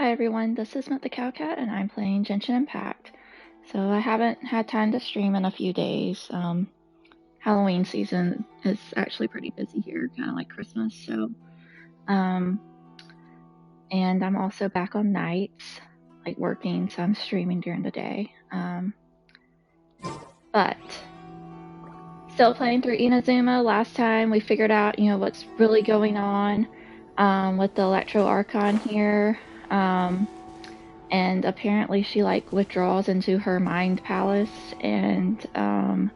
Hi everyone, this is Met the Cowcat and I'm playing Genshin Impact. So I haven't had time to stream in a few days. Halloween season is actually pretty busy here, kind of like Christmas. Um, and I'm also back on nights, like working, so I'm streaming during the day. But still playing through Inazuma. Last time we figured out, what's really going on with the Electro Archon here. And apparently she like withdraws into her mind palace and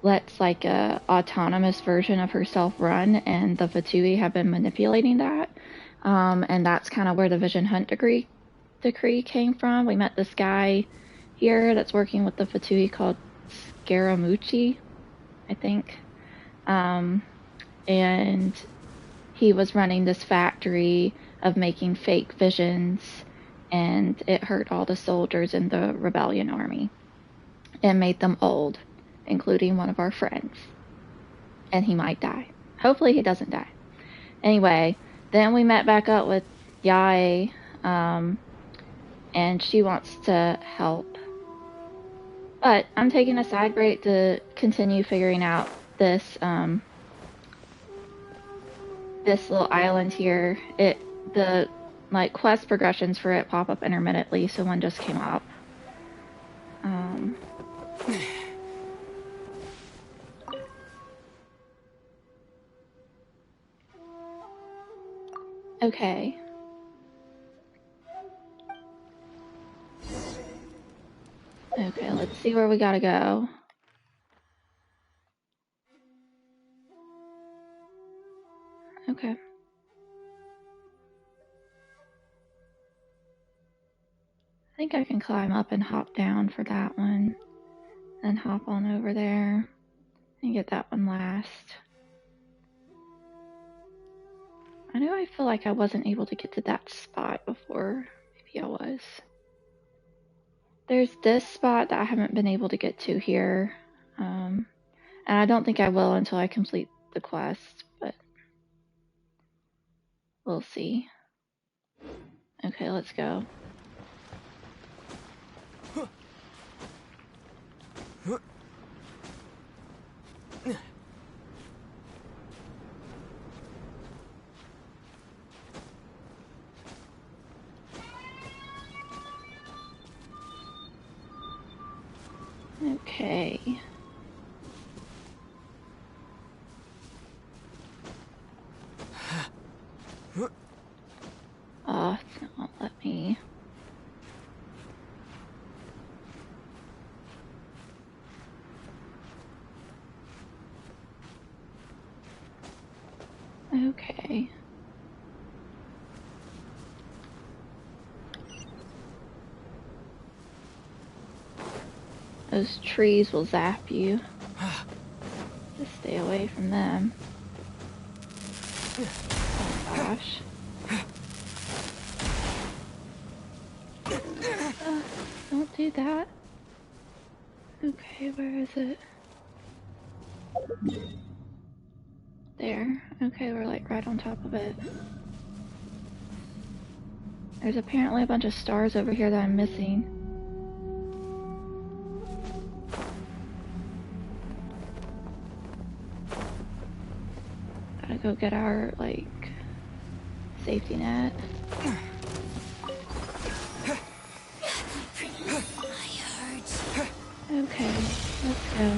lets like a autonomous version of herself run, and the Fatui have been manipulating that. And that's kind of where the Vision Hunt decree came from. We met this guy here that's working with the Fatui called Scaramucci, I think. And he was running this factory of making fake visions, and it hurt all the soldiers in the rebellion army and made them old, including one of our friends. And he might die. Hopefully he doesn't die. Anyway, then we met back up with Yae, and she wants to help. But I'm taking a side break to continue figuring out this this little island here. The like quest progressions for it pop up intermittently, so one just came up. Okay. Okay, let's see where we gotta go. Okay. I think I can climb up and hop down for that one. Then hop on over there and get that one last. I know I feel like I wasn't able to get to that spot before. Maybe I was. There's this spot that I haven't been able to get to here. And I don't think I will until I complete the quest, but we'll see. Okay, let's go. Okay. Oh, it won't let me. Okay. Those trees will zap you. Just stay away from them. Oh gosh. Don't do that. Okay, where is it? There. Okay, we're like right on top of it. There's apparently a bunch of stars over here that I'm missing. Gotta go get our, like, safety net. Okay, let's go.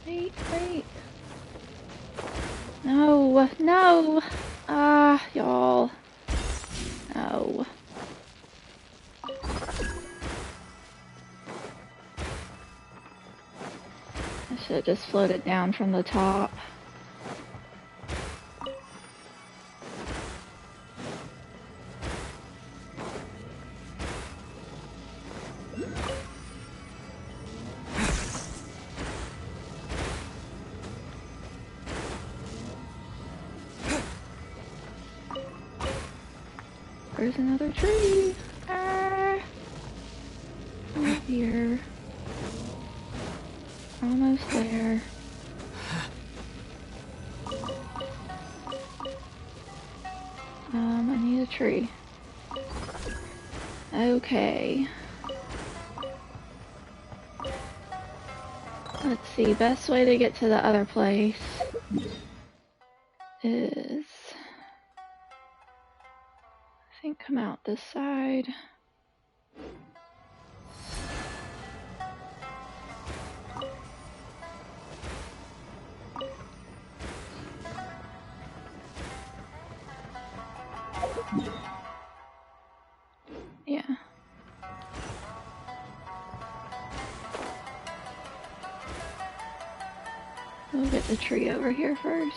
Wait. No! Ah, y'all. No. I should have just floated down from the top. There's another tree. Ah. Over here. Almost there. I need a tree. Okay. Let's see, best way to get to the other place is, I think, come out this side. Yeah. We'll get the tree over here first.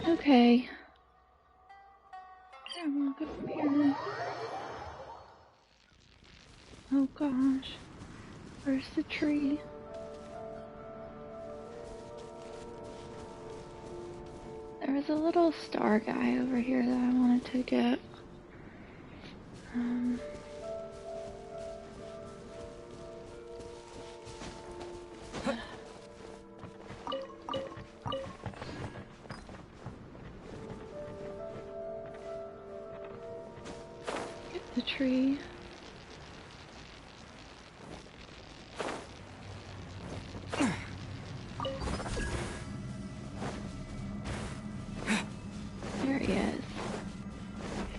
Okay. I walk up here. Oh gosh. Where's the tree? There was a little star guy over here that I wanted to get. Get the tree. There he is.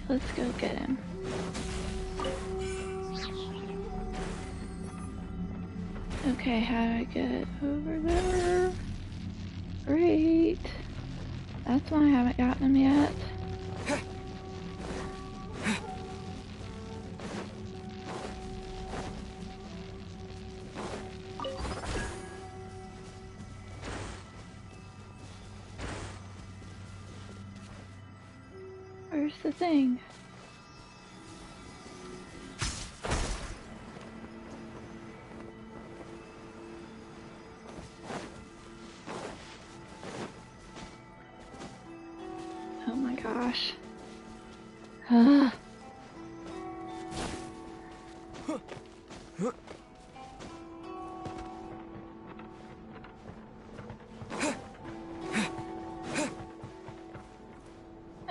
Let's go get him. Okay, how do I get over there? Great. That's why I haven't gotten him yet. Where's the thing? Oh my gosh. Ah.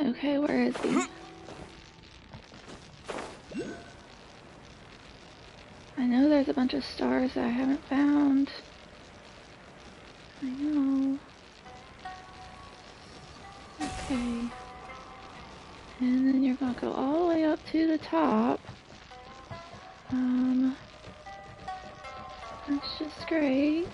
Okay, where is he? I know there's a bunch of stars that I haven't found. I know. Okay. And then you're gonna go all the way up to the top. That's just great.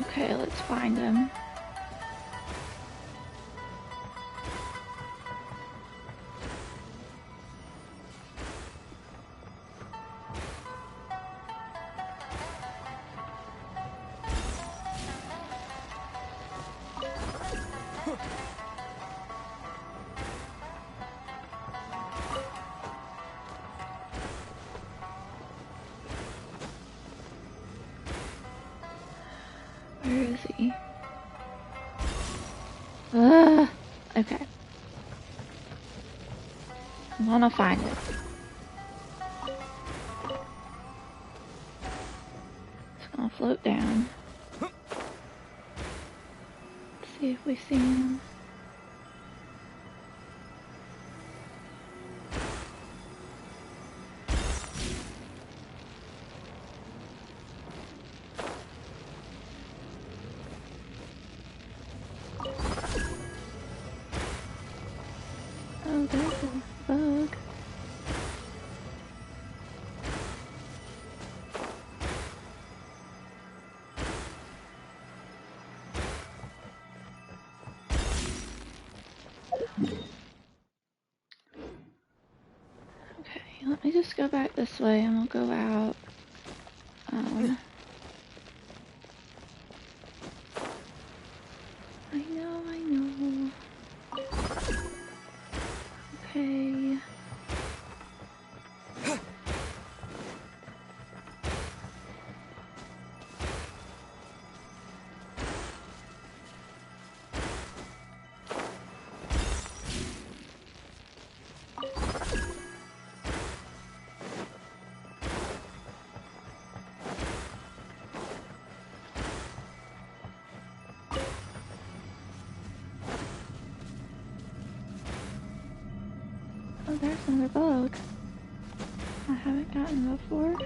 Okay, let's find him. Where is he? Okay. I wanna find it. It's gonna float down. Let's see if we see him. Let me just go back this way and we'll go out. I know. Okay. Oh, there's another bug. I haven't gotten before.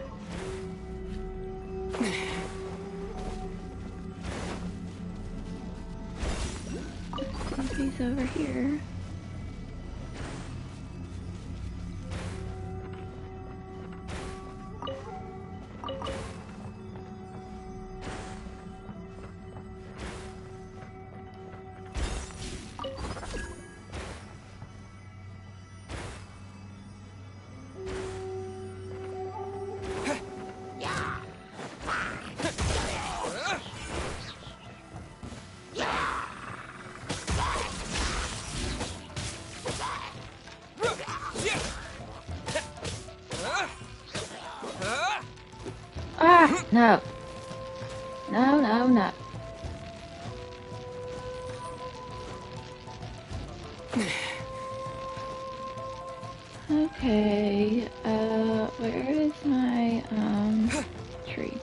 Let's see if he's over here. Ah, no. No. Okay, where is my, tree?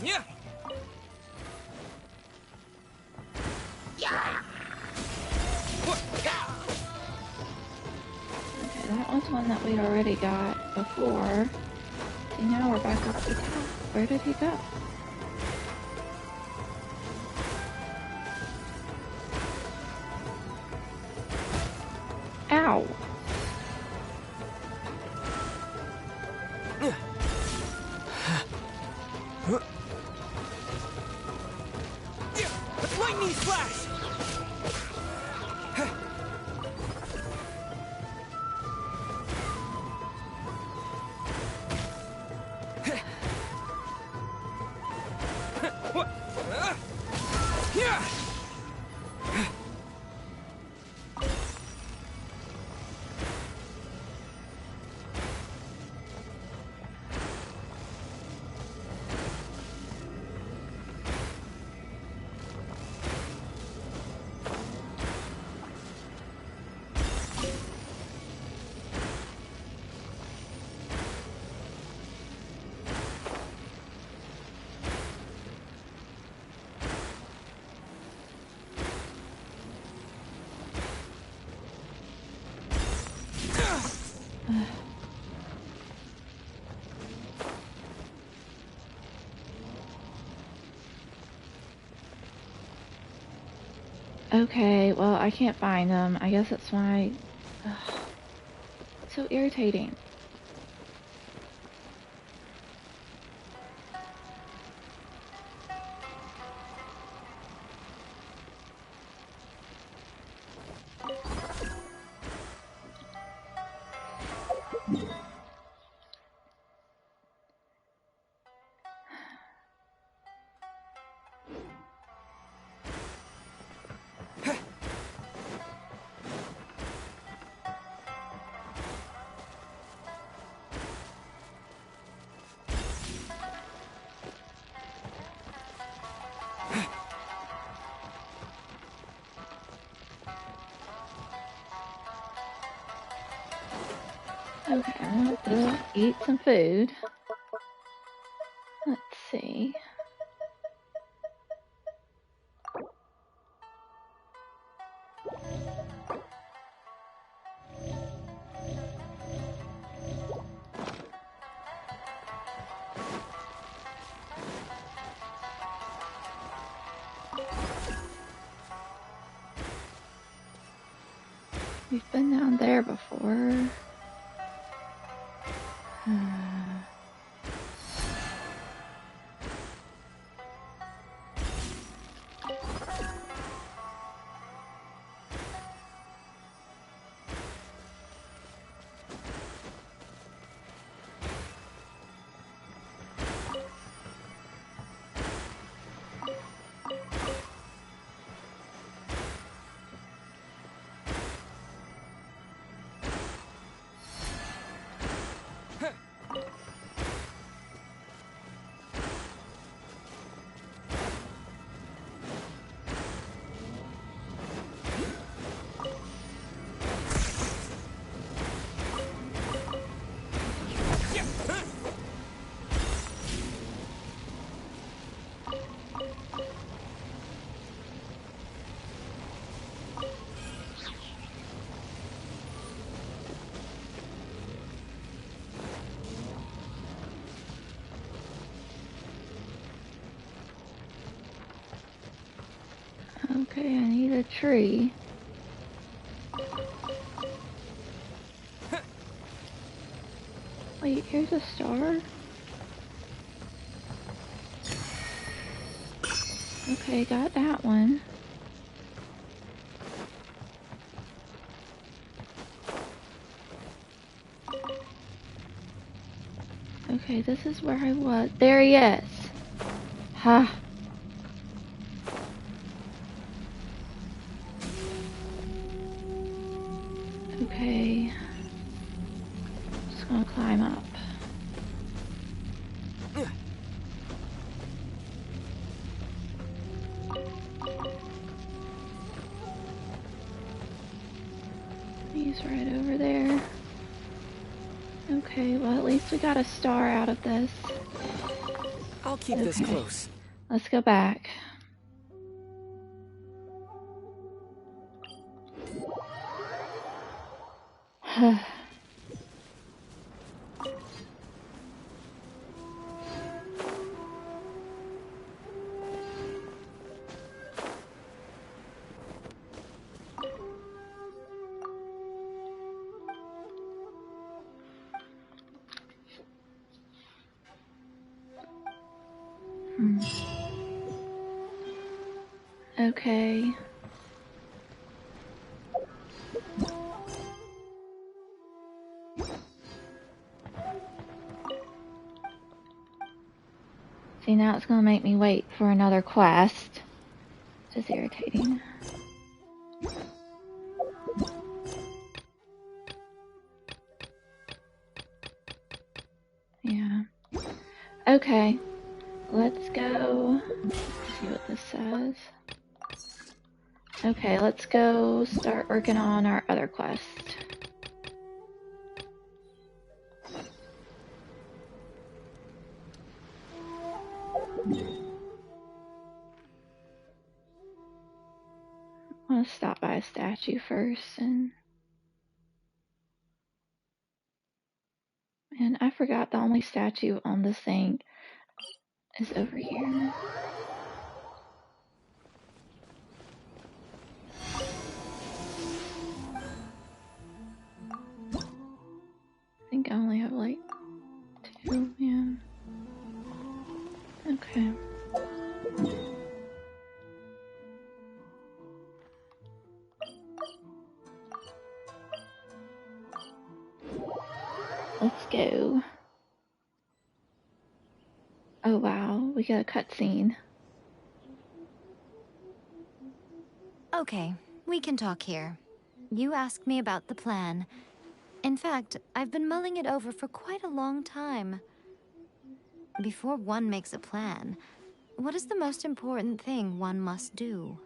Yeah. Okay, that was one that we already got before. See, now we're back up at the top. Where did he go? Ow! Lightning slash! Okay, well, I can't find them. I guess that's why. Ugh, it's so irritating. Okay, I'm gonna have to eat some food. Let's see. We've been down there before. Okay, I need a tree. Wait, here's a star? Okay, got that one. Okay, this is where I was. There he is. Ha. Okay. Just gonna climb up. He's right over there. Okay, well at least we got a star out of this. I'll keep this close. Let's go back. Okay. See, now it's gonna make me wait for another quest. Just irritating. Yeah. Okay. Let's go. Let's see what this says. Okay, let's go start working on our other quest. I want to stop by a statue first and I forgot the only statue on this thing is over here. I think I only have like 2, yeah. Okay. Let's go. Oh wow, we got a cutscene. Okay, we can talk here. You asked me about the plan. In fact, I've been mulling it over for quite a long time. Before one makes a plan, what is the most important thing one must do?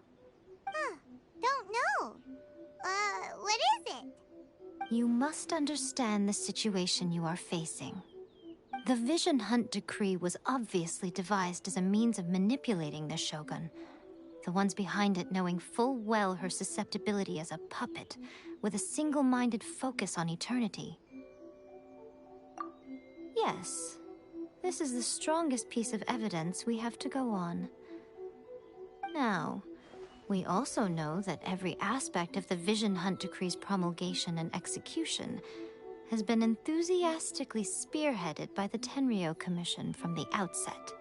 Don't know. What is it? You must understand the situation you are facing. The Vision Hunt Decree was obviously devised as a means of manipulating the Shogun. The ones behind it knowing full well her susceptibility as a puppet, with a single-minded focus on eternity. Yes, this is the strongest piece of evidence we have to go on. Now, we also know that every aspect of the Vision Hunt Decree's promulgation and execution has been enthusiastically spearheaded by the Tenryou Commission from the outset.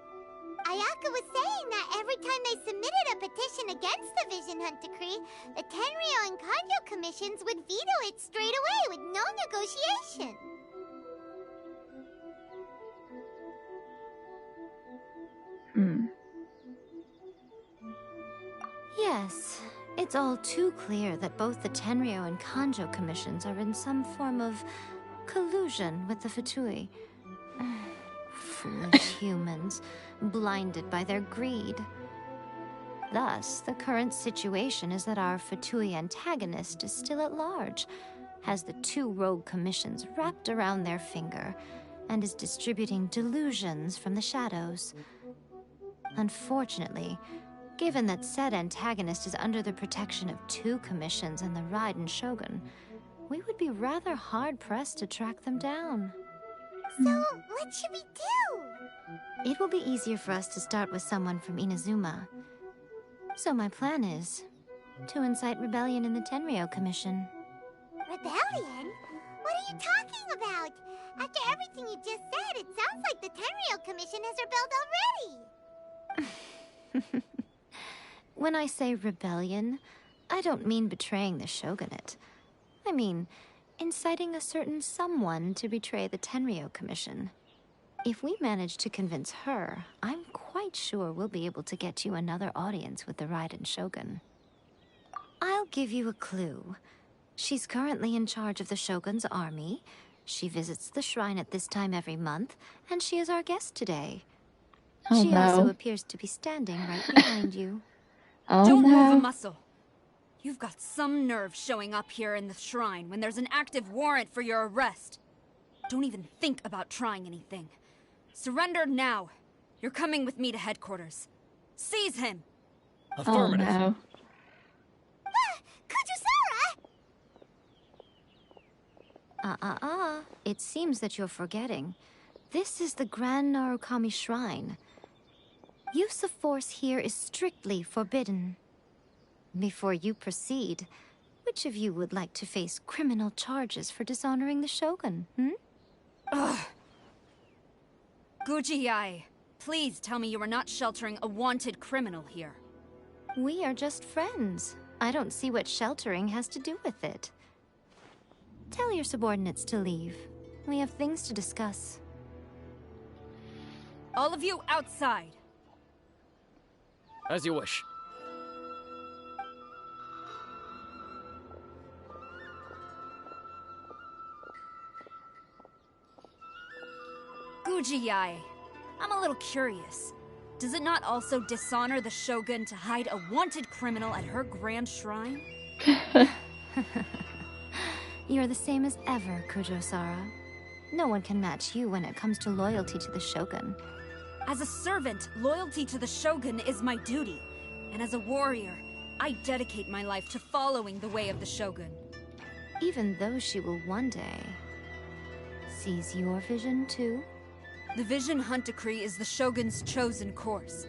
Ayaka was saying that every time they submitted a petition against the Vision Hunt Decree, the Tenryou and Kanjo commissions would veto it straight away with no negotiation. Yes, it's all too clear that both the Tenryou and Kanjo commissions are in some form of collusion with the Fatui. Foolish humans, blinded by their greed. Thus, the current situation is that our Fatui antagonist is still at large, has the 2 rogue commissions wrapped around their finger, and is distributing delusions from the shadows. Unfortunately, given that said antagonist is under the protection of 2 commissions and the Raiden Shogun, we would be rather hard-pressed to track them down. So, what should we do? It will be easier for us to start with someone from Inazuma. So my plan is to incite rebellion in the Tenryou Commission. Rebellion? What are you talking about? After everything you just said, it sounds like the Tenryou Commission has rebelled already. When I say rebellion, I don't mean betraying the shogunate. I mean inciting a certain someone to betray the Tenryou Commission. If we manage to convince her, I'm quite sure we'll be able to get you another audience with the Raiden Shogun. I'll give you a clue. She's currently in charge of the Shogun's army. She visits the shrine at this time every month, and she is our guest today. Oh, She also no. appears to be standing right behind you. Oh, Don't move a no. muscle. You've got some nerve showing up here in the shrine when there's an active warrant for your arrest. Don't even think about trying anything. Surrender now. You're coming with me to headquarters. Seize him! Oh, Affirmative. no. Kujusara! It seems that you're forgetting. This is the Grand Narukami Shrine. Use of force here is strictly forbidden. Before you proceed, which of you would like to face criminal charges for dishonoring the Shogun, Ugh. Guji-ai, please tell me you are not sheltering a wanted criminal here. We are just friends. I don't see what sheltering has to do with it. Tell your subordinates to leave. We have things to discuss. All of you outside. As you wish. Guji-ai, I'm a little curious. Does it not also dishonor the Shogun to hide a wanted criminal at her grand shrine? You're the same as ever, Kujo-sara. No one can match you when it comes to loyalty to the Shogun. As a servant, loyalty to the Shogun is my duty. And as a warrior, I dedicate my life to following the way of the Shogun. Even though she will one day seize your vision too? The Vision Hunt Decree is the Shogun's chosen course,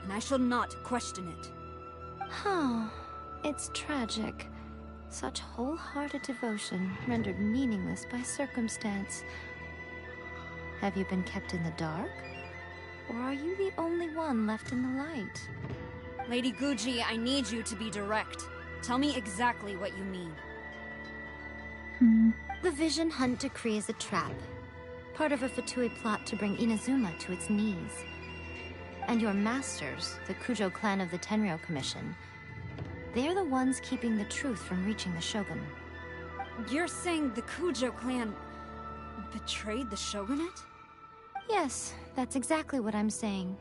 and I shall not question it. Huh. It's tragic. Such wholehearted devotion rendered meaningless by circumstance. Have you been kept in the dark? Or are you the only one left in the light? Lady Guji, I need you to be direct. Tell me exactly what you mean. The Vision Hunt Decree is a trap. Part of a Fatui plot to bring Inazuma to its knees. And your masters, the Kujo clan of the Tenryou Commission, they're the ones keeping the truth from reaching the Shogun. You're saying the Kujo clan betrayed the Shogunate? Yes, that's exactly what I'm saying.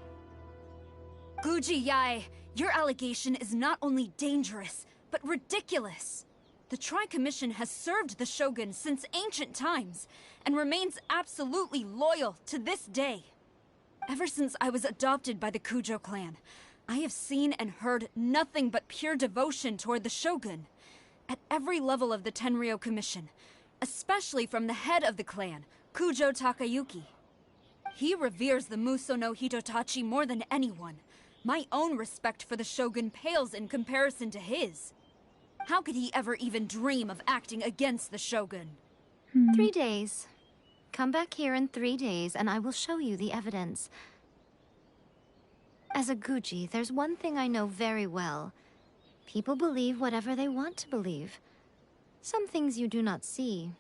Guji-ai, your allegation is not only dangerous, but ridiculous. The Tri-Commission has served the Shogun since ancient times, and remains absolutely loyal to this day. Ever since I was adopted by the Kujo clan, I have seen and heard nothing but pure devotion toward the Shogun. At every level of the Tenryou Commission, especially from the head of the clan, Kujo Takayuki. He reveres the Muso no Hitotachi more than anyone. My own respect for the Shogun pales in comparison to his. How could he ever even dream of acting against the Shogun? 3 days. Come back here in 3 days and I will show you the evidence. As a Guji, there's one thing I know very well. People believe whatever they want to believe. Some things you do not see,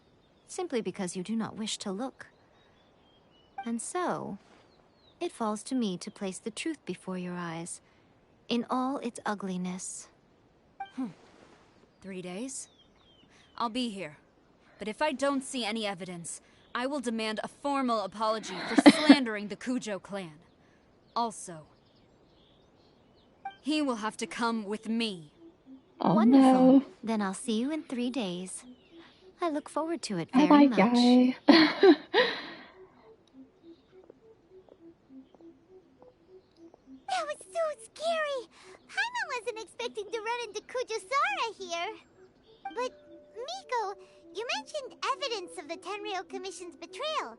simply because you do not wish to look. And so, it falls to me to place the truth before your eyes, in all its ugliness. 3 days? I'll be here. But if I don't see any evidence, I will demand a formal apology for slandering the Kujo clan. Also, he will have to come with me. Oh, Wonderful. no. Then I'll see you in 3 days. I look forward to it Oh, very my much. guy. That was so scary! Paimon wasn't expecting to run into Kujusara here. But, Miko, you mentioned evidence of the Tenryou Commission's betrayal.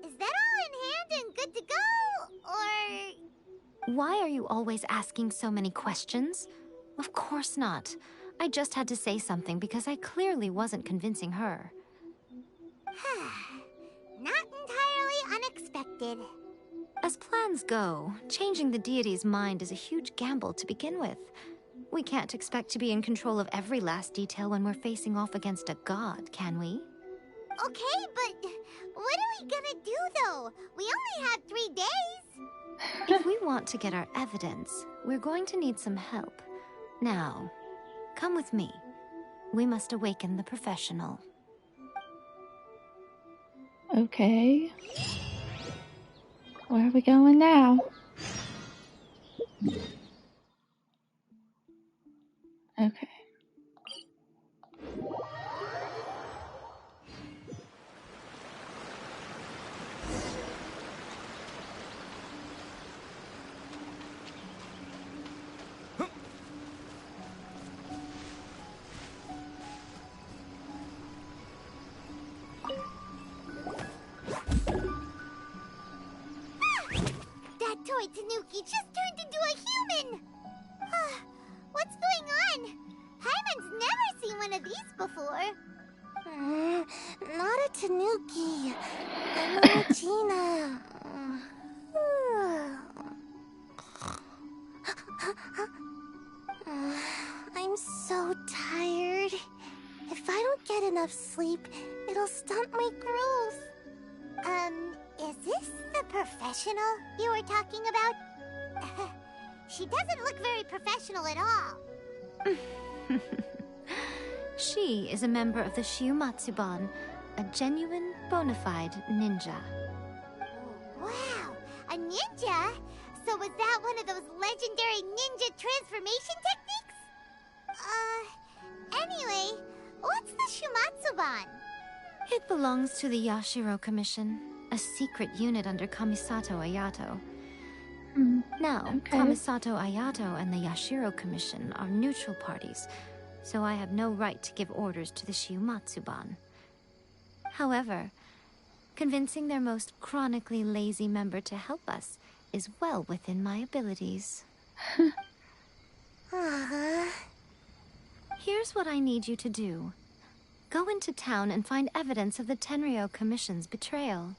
Is that all in hand and good to go? Or... Why are you always asking so many questions? Of course not. I just had to say something because I clearly wasn't convincing her. Not entirely unexpected. As plans go, changing the deity's mind is a huge gamble to begin with. We can't expect to be in control of every last detail when we're facing off against a god, can we? Okay, but what are we gonna do though? We only have 3 days. If we want to get our evidence, we're going to need some help. Now, come with me. We must awaken the professional. Okay. Where are we going now? Okay. That toy Tanuki just turned into a human! What's going on? Paimon's never seen one of these before. Not a Tanuki. A Gina. I'm so tired. If I don't get enough sleep, it'll stunt my growth. Is this the professional you were talking about? She doesn't look very professional at all. She is a member of the Shiumatsuban, a genuine, bona fide ninja. Wow, a ninja? So was that one of those legendary ninja transformation techniques? Anyway, what's the Shumatsuban? It belongs to the Yashiro Commission, a secret unit under Kamisato Ayato. Now, Okay. Kamisato Ayato and the Yashiro Commission are neutral parties, so I have no right to give orders to the Shiumatsuban. However, convincing their most chronically lazy member to help us is well within my abilities. Here's what I need you to do. Go into town and find evidence of the Tenryou Commission's betrayal.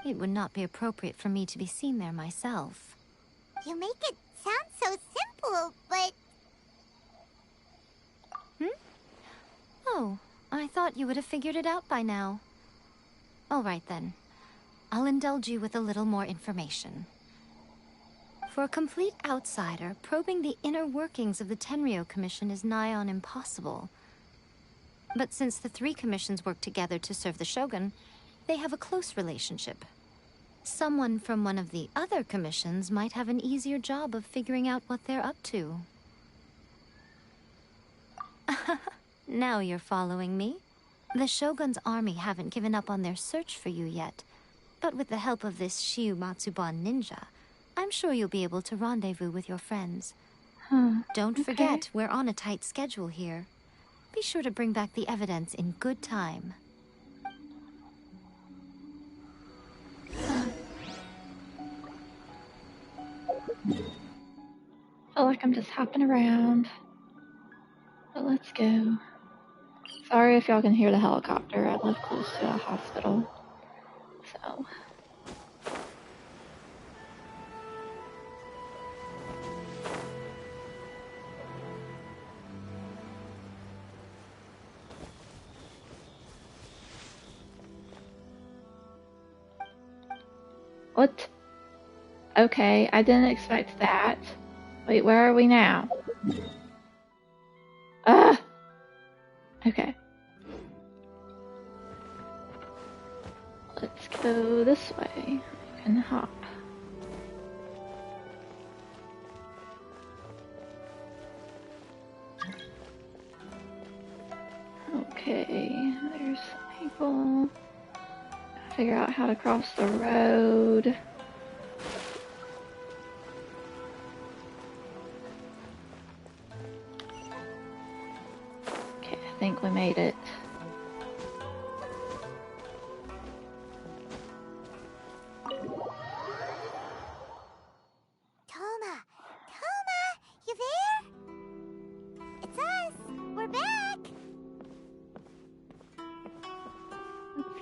It would not be appropriate for me to be seen there myself. You make it sound so simple, but... Oh, I thought you would have figured it out by now. All right then. I'll indulge you with a little more information. For a complete outsider, probing the inner workings of the Tenryou Commission is nigh on impossible. But since the 3 commissions work together to serve the Shogun, they have a close relationship. Someone from one of the other commissions might have an easier job of figuring out what they're up to. Now you're following me. The Shogun's army haven't given up on their search for you yet, but with the help of this Shiumatsuban ninja, I'm sure you'll be able to rendezvous with your friends. Don't forget, we're on a tight schedule here. Be sure to bring back the evidence in good time. Feel like I'm just hopping around. But let's go. Sorry if y'all can hear the helicopter. I live close to a hospital. So. What? Okay, I didn't expect that. Wait, where are we now? Ah! Okay. Let's go this way. You can hop. Okay, there's some people. Figure out how to cross the road. Okay, I think we made it.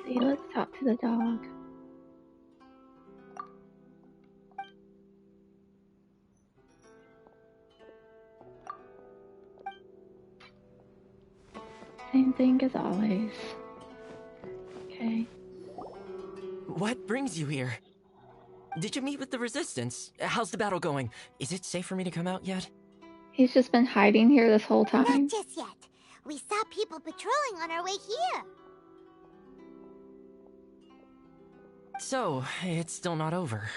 see. Let's talk to the dog. Same thing as always. Okay. What brings you here? Did you meet with the Resistance? How's the battle going? Is it safe for me to come out yet? He's just been hiding here this whole time. Not just yet. We saw people patrolling on our way here. So, it's still not over.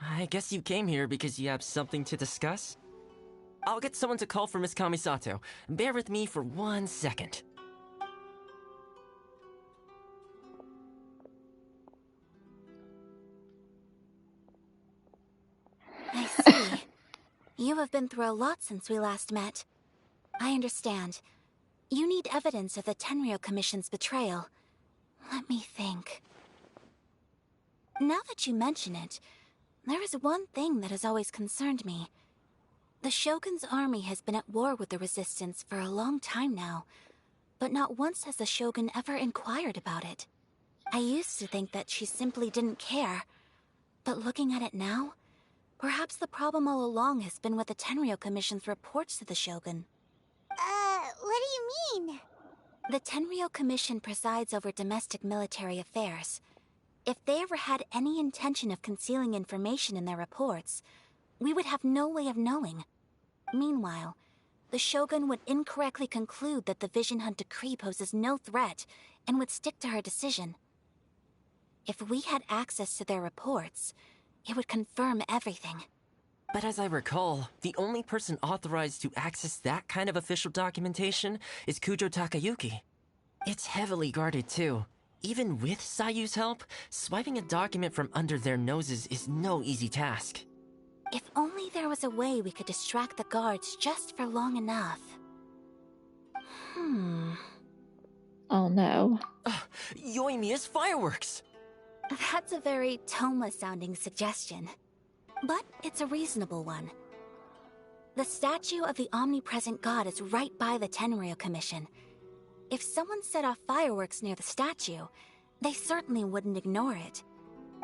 I guess you came here because you have something to discuss? I'll get someone to call for Miss Kamisato. Bear with me for 1 second. I see. You have been through a lot since we last met. I understand. You need evidence of the Tenryou Commission's betrayal. Let me think. Now that you mention it, there is one thing that has always concerned me. The Shogun's army has been at war with the Resistance for a long time now, but not once has the Shogun ever inquired about it. I used to think that she simply didn't care, but looking at it now, perhaps the problem all along has been with the Tenryou Commission's reports to the Shogun. What do you mean? The Tenryou Commission presides over domestic military affairs. If they ever had any intention of concealing information in their reports, we would have no way of knowing. Meanwhile, the Shogun would incorrectly conclude that the Vision Hunt decree poses no threat and would stick to her decision. If we had access to their reports, it would confirm everything. But as I recall, the only person authorized to access that kind of official documentation is Kujo Takayuki. It's heavily guarded too. Even with Sayu's help, swiping a document from under their noses is no easy task. If only there was a way we could distract the guards just for long enough. Oh no. Yoimiya's fireworks! That's a very Toma-sounding suggestion. But it's a reasonable one. The statue of the omnipresent god is right by the Tenryou Commission. If someone set off fireworks near the statue, they certainly wouldn't ignore it.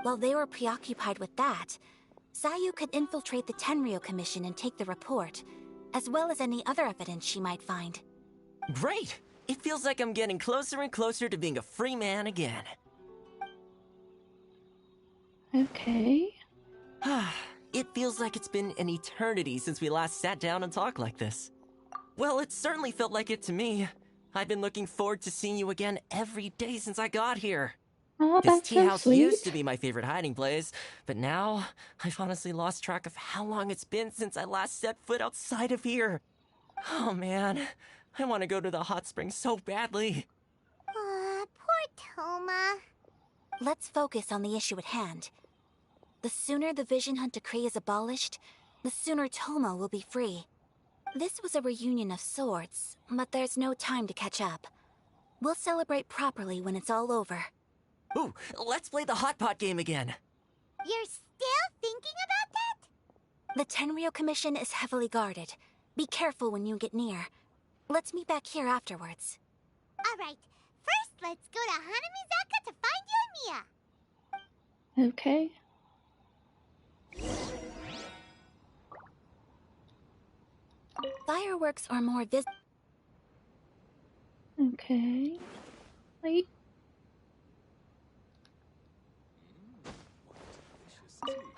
While they were preoccupied with that, Sayu could infiltrate the Tenryou Commission and take the report, as well as any other evidence she might find. Great! It feels like I'm getting closer and closer to being a free man again. Okay. It feels like it's been an eternity since we last sat down and talked like this. Well, it certainly felt like it to me. I've been looking forward to seeing you again every day since I got here. Oh, This that's tea so house sweet. used to be my favorite hiding place, but now I've honestly lost track of how long it's been since I last set foot outside of here. Oh man, I want to go to the hot springs so badly. Poor Toma. Let's focus on the issue at hand. The sooner the Vision Hunt decree is abolished, the sooner Toma will be free. This was a reunion of sorts, but there's no time to catch up. We'll celebrate properly when it's all over. Ooh, let's play the hot pot game again. You're still thinking about that? The Tenryou Commission is heavily guarded. Be careful when you get near. Let's meet back here afterwards. Alright, first let's go to Hanamizaka to find Yoimiya. Okay. Fireworks are more Okay. Wait.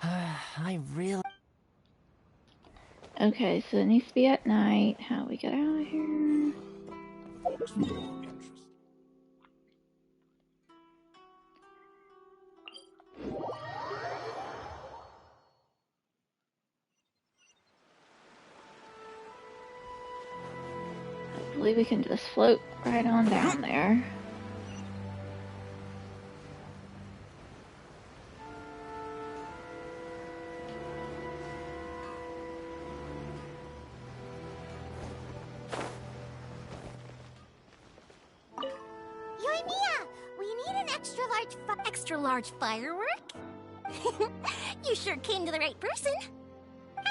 I really... Okay, so it needs to be at night. How do we get out of here? I believe we can just float right on down there. Yoimiya, we need an extra large firework? You sure came to the right person.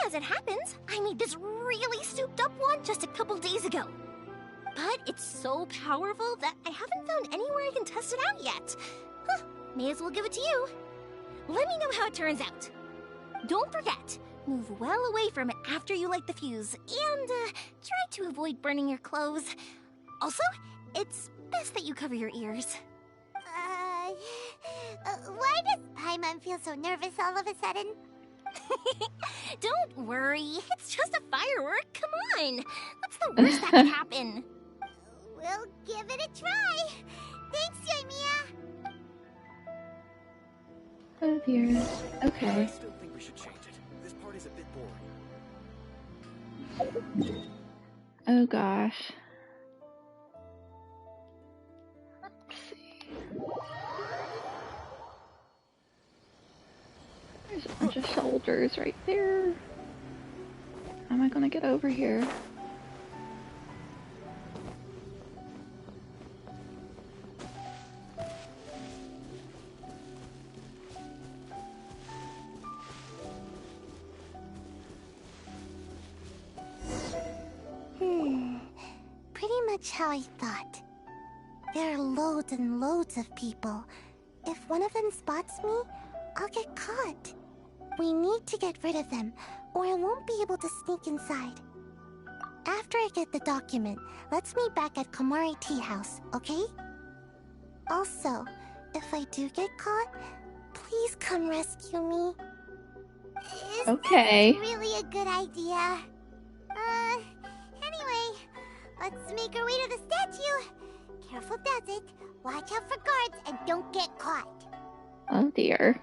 As it happens, I made this really souped up one just a couple days ago. But it's so powerful that I haven't found anywhere I can test it out yet. May as well give it to you. Let me know how it turns out. Don't forget, move well away from it after you light the fuse, and try to avoid burning your clothes. Also, it's best that you cover your ears. Why does Paimon feel so nervous all of a sudden? Don't worry, it's just a firework, come on! What's the worst that could happen? We'll give it a try! Thanks, Yoimiya! Oh dear. Okay. I still think we should change it. This part is a bit boring. Oh gosh. Let's see. There's a bunch of soldiers right there. How am I gonna get over here? Pretty much how I thought. There are loads and loads of people. If one of them spots me, I'll get caught. We need to get rid of them, or I won't be able to sneak inside. After I get the document, let's meet back at Komari Tea House, okay? Also, if I do get caught, please come rescue me. Okay. Is this really a good idea? Anyway, let's make our way to the statue. Careful does it. Watch out for guards and don't get caught. Oh dear.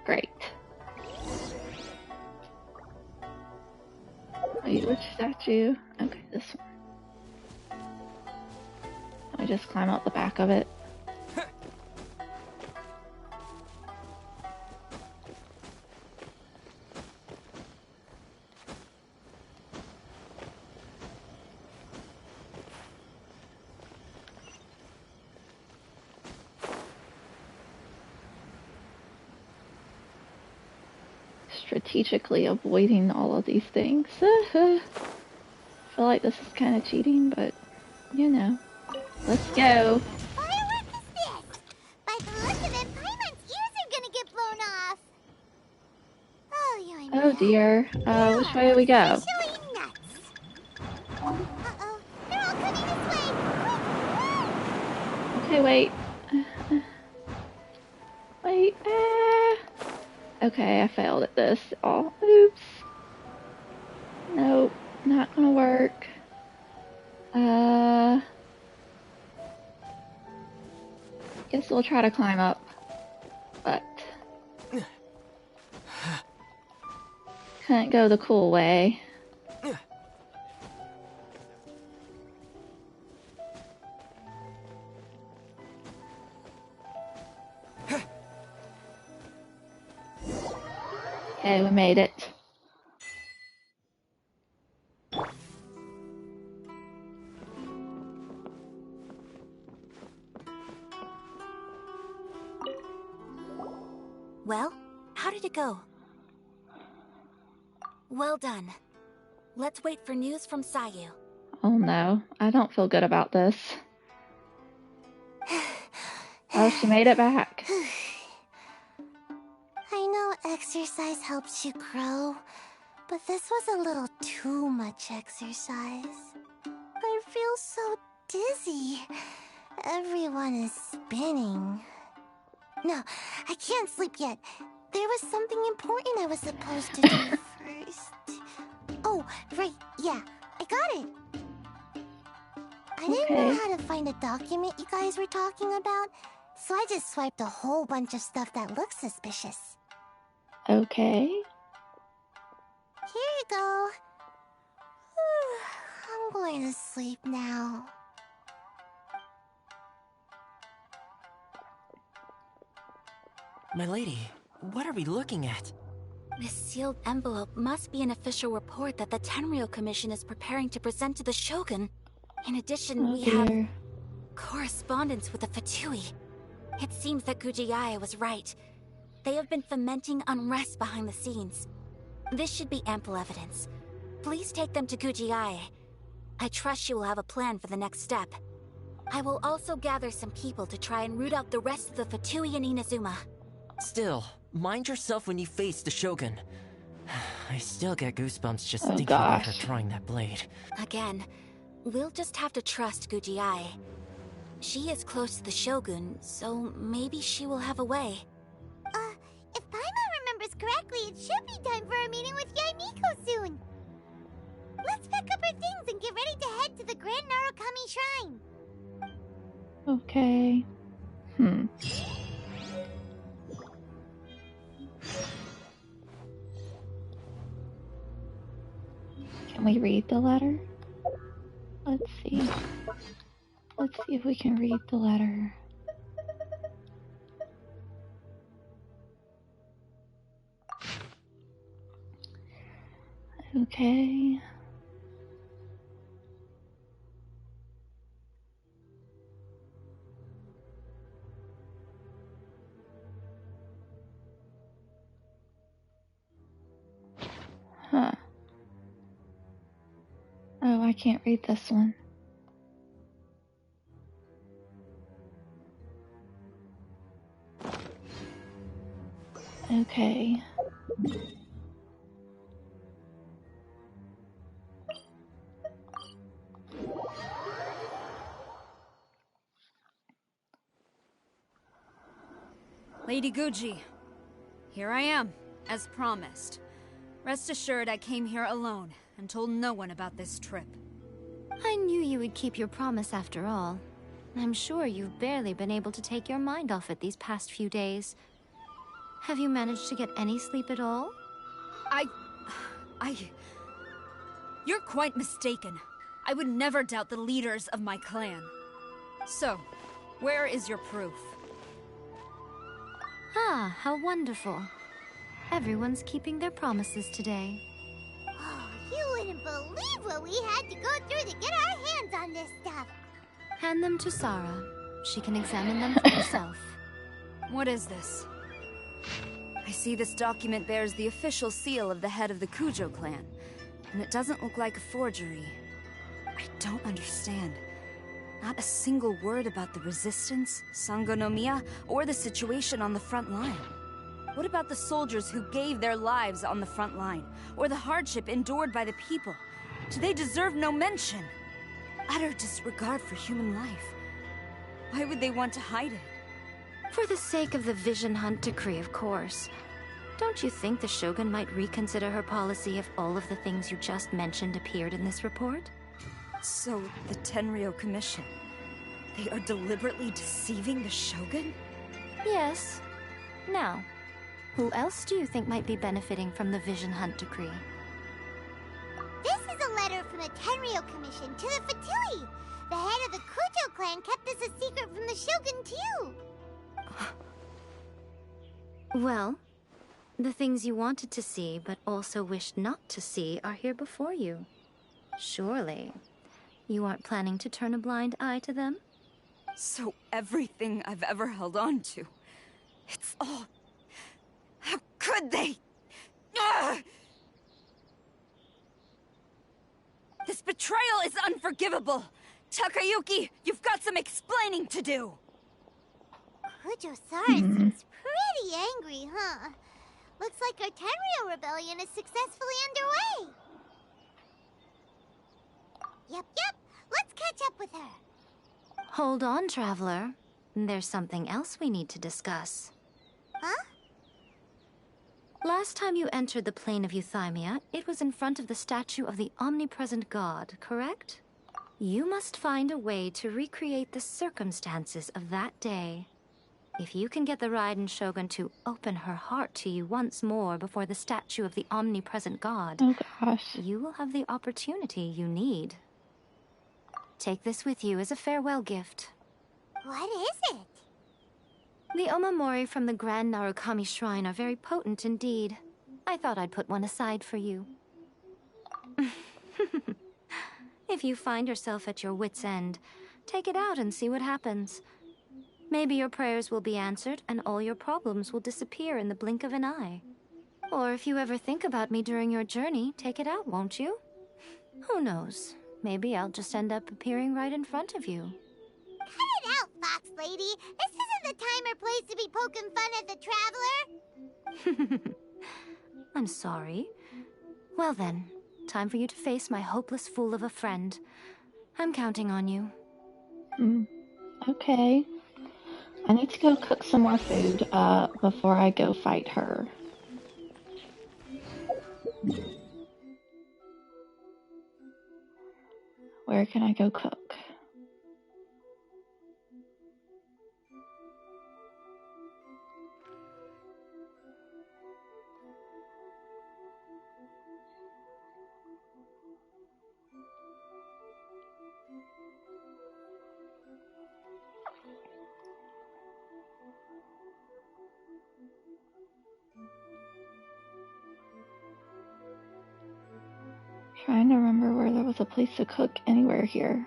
Great. Wait, which statue? Okay, this one. Can I just climb up the back of it? Strategically avoiding all of these things. I feel like this is kind of cheating, but you know. Let's go. Firework is this? By the look of it, Paimon's ears are gonna get blown off. Oh, you're Oh dear. Which way do we go? Officially nuts. Uh-oh, they're all coming this way. Okay, wait. Wait. Okay, I failed at this. Oh, oops. Nope, not gonna work. Guess we'll try to climb up. But couldn't go the cool way. Okay, we made it. Well, how did it go? Well done. Let's wait for news from Sayu. Oh no, I don't feel good about this. Oh, she made it back. I know exercise helps you grow, but this was a little too much exercise. I feel so dizzy. Everyone is spinning. No, I can't sleep yet. There was something important I was supposed to do first. Oh, right, yeah, I got it. I didn't know how to find a document you guys were talking about, so I just swiped a whole bunch of stuff that looks suspicious. Okay. Here you go. I'm going to sleep now. My lady, what are we looking at? This sealed envelope must be an official report that the Tenryou Commission is preparing to present to the Shogun. In addition, we have correspondence with the Fatui. It seems that Kujiai was right. They have been fomenting unrest behind the scenes. This should be ample evidence. Please take them to Kujiai. I trust she will have a plan for the next step. I will also gather some people to try and root out the rest of the Fatui in Inazuma. Still, mind yourself when you face the Shogun. I still get goosebumps just Oh thinking about her gosh. trying that blade. Again, we'll just have to trust Gujiai. She is close to the Shogun, so maybe she will have a way. If Paimon remembers correctly, it should be time for a meeting with Yaimiko soon. Let's pack up our things and get ready to head to the Grand Narukami Shrine. Okay. Can we read the letter? Let's see. Let's see if we can read the letter. Okay. Huh. Oh, I can't read this one. Okay. Lady Guji, here I am, as promised. Rest assured I came here alone and told no one about this trip. I knew you would keep your promise after all. I'm sure you've barely been able to take your mind off it these past few days. Have you managed to get any sleep at all? You're quite mistaken. I would never doubt the leaders of my clan. So, where is your proof? Ah, how wonderful. Everyone's keeping their promises today. Oh, you wouldn't believe what we had to go through to get our hands on this stuff. Hand them to Sarah. She can examine them for herself. What is this? I see this document bears the official seal of the head of the Kujo clan, and it doesn't look like a forgery. I don't understand. Not a single word about the resistance, Sangonomiya, or the situation on the front line. What about the soldiers who gave their lives on the front line, or the hardship endured by the people? Do they deserve no mention? Utter disregard for human life. Why would they want to hide it? For the sake of the Vision Hunt decree, of course. Don't you think the Shogun might reconsider her policy if all of the things you just mentioned appeared in this report? So, the Tenryou Commission, they are deliberately deceiving the Shogun? Yes. Now, who else do you think might be benefiting from the Vision Hunt decree? This is a letter from the Tenryou Commission to the Fatui. The head of the Kujo clan kept this a secret from the Shogun, too. Well, the things you wanted to see but also wished not to see are here before you. Surely, you aren't planning to turn a blind eye to them? So everything I've ever held on to, it's all... How could they? Ugh! This betrayal is unforgivable! Takayuki, you've got some explaining to do! Kujo Sara seems pretty angry, huh? Looks like our Tenryou rebellion is successfully underway. Yep. Let's catch up with her. Hold on, Traveler. There's something else we need to discuss. Huh? Last time you entered the plane of Euthymia, it was in front of the statue of the omnipresent god, correct? You must find a way to recreate the circumstances of that day. If you can get the Raiden Shogun to open her heart to you once more before the statue of the omnipresent god, Oh gosh. you will have the opportunity you need. Take this with you as a farewell gift. What is it? The Omamori from the Grand Narukami Shrine are very potent indeed. I thought I'd put one aside for you. If you find yourself at your wit's end, take it out and see what happens. Maybe your prayers will be answered and all your problems will disappear in the blink of an eye. Or if you ever think about me during your journey, take it out, won't you? Who knows? Maybe I'll just end up appearing right in front of you. Fox Lady. This isn't the time or place to be poking fun at the Traveler. I'm sorry. Well then, time for you to face my hopeless fool of a friend. I'm counting on you. Okay. I need to go cook some more food before I go fight her. Where can I go cook? Trying to remember where there was a place to cook anywhere here.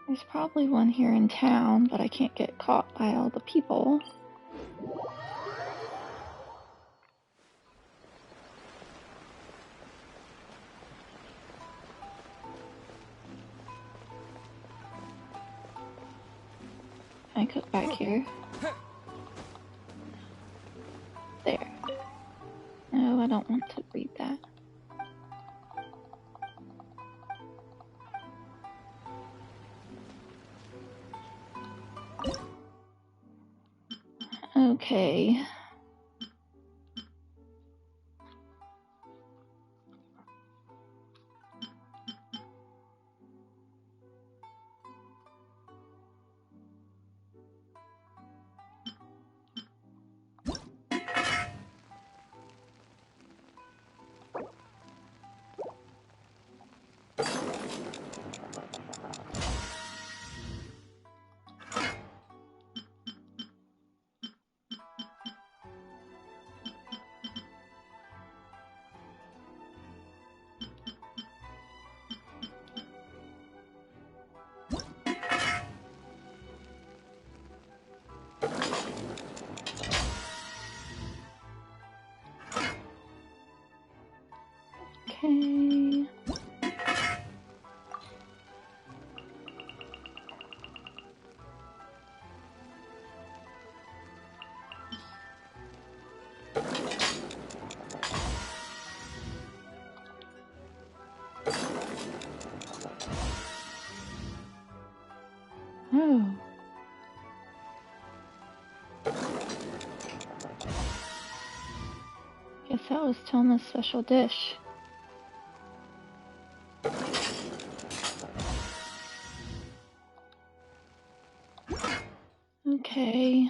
There's probably one here in town, but I can't get caught by all the people. Can I cook back here? There. No, I don't want to read that. Okay. Okay. Oh. Guess that was Toma's special dish. Okay.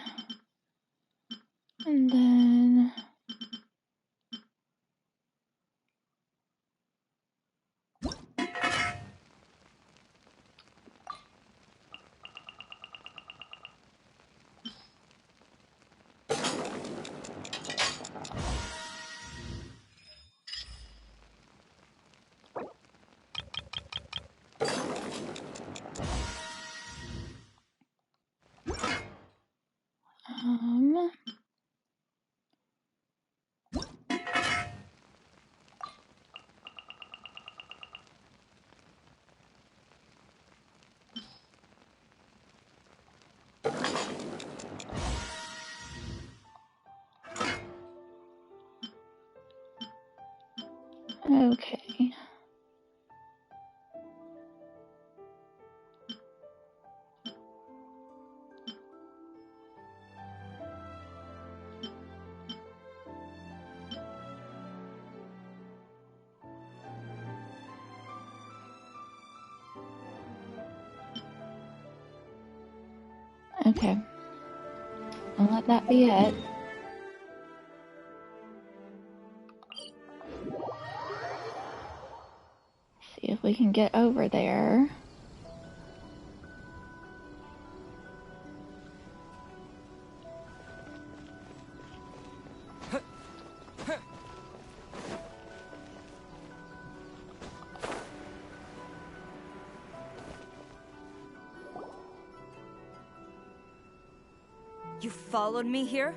And then... Um... Okay. Okay. I'll let that be it. See if we can get over there. You followed me here?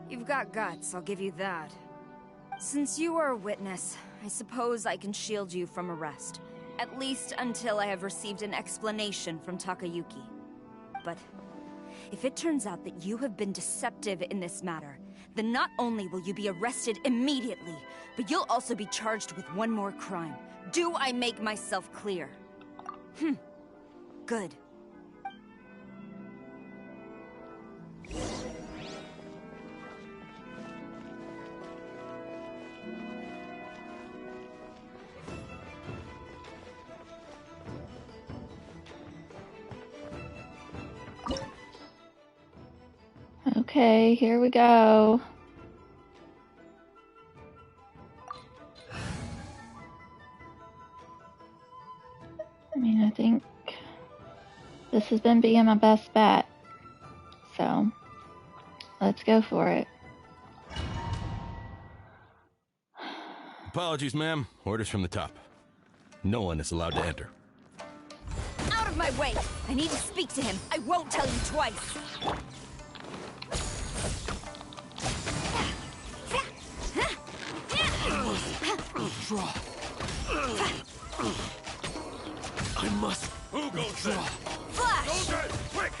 You've got guts, I'll give you that. Since you are a witness, I suppose I can shield you from arrest. At least until I have received an explanation from Takayuki. But if it turns out that you have been deceptive in this matter, then not only will you be arrested immediately, but you'll also be charged with one more crime. Do I make myself clear? Good. Okay, here we go. I mean, I think this has been being my best bet. So, let's go for it. Apologies, ma'am. Orders from the top. No one is allowed to enter. Out of my way! I need to speak to him. I won't tell you twice. I must. Who goes there? Flash! Soldier, quick!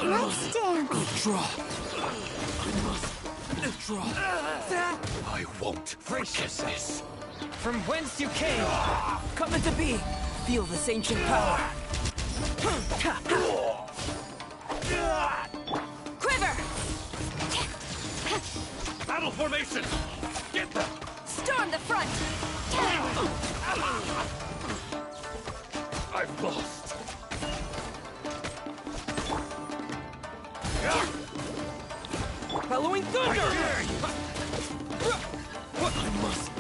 Let's dance. Draw. I must. Draw. I won't forget this. From whence you came, come into be. Feel this ancient power. Quiver! Battle formation! Get them! Storm the front! I've lost. Bellowing thunder! I must.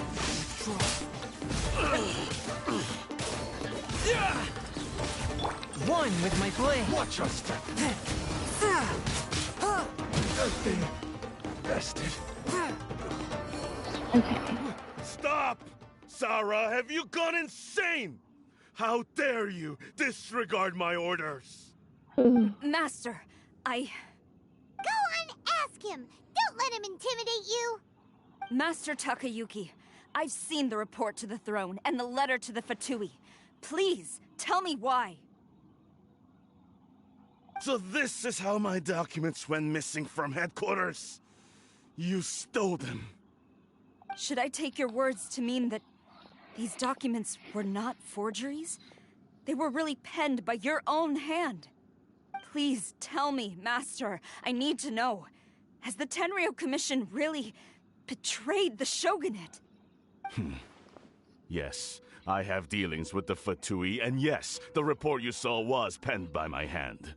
One with my blade. Watch your step. Bested. Okay. Stop! Sarah, have you gone insane? How dare you disregard my orders? Ooh. Master, Go and ask him. Don't let him intimidate you. Master Takayuki, I've seen the report to the throne and the letter to the Fatui. Please, tell me why. So this is how my documents went missing from headquarters. You stole them. Should I take your words to mean that these documents were not forgeries? They were really penned by your own hand. Please tell me, Master. I need to know. Has the Tenryou Commission really betrayed the Shogunate? Yes, I have dealings with the Fatui, and yes, the report you saw was penned by my hand.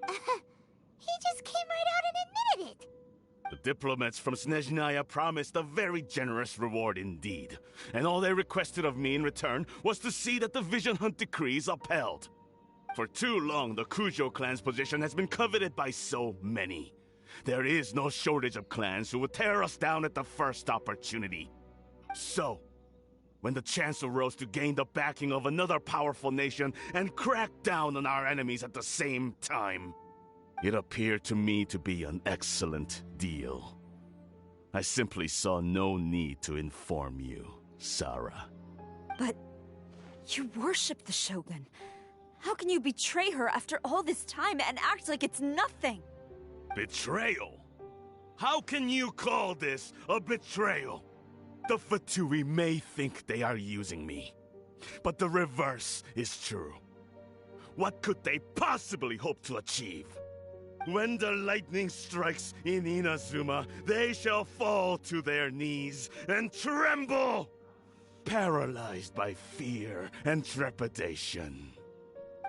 He just came right out and admitted it. The diplomats from Snezhnaya promised a very generous reward indeed, and all they requested of me in return was to see that the Vision Hunt decrees upheld. For too long, the Kujo clan's position has been coveted by so many. There is no shortage of clans who would tear us down at the first opportunity. So, when the chance arose to gain the backing of another powerful nation and crack down on our enemies at the same time, it appeared to me to be an excellent deal. I simply saw no need to inform you, Sarah. But you worship the Shogun. How can you betray her after all this time and act like it's nothing? Betrayal? How can you call this a betrayal? The Fatui may think they are using me, but the reverse is true. What could they possibly hope to achieve? When the lightning strikes in Inazuma, they shall fall to their knees and tremble, paralyzed by fear and trepidation.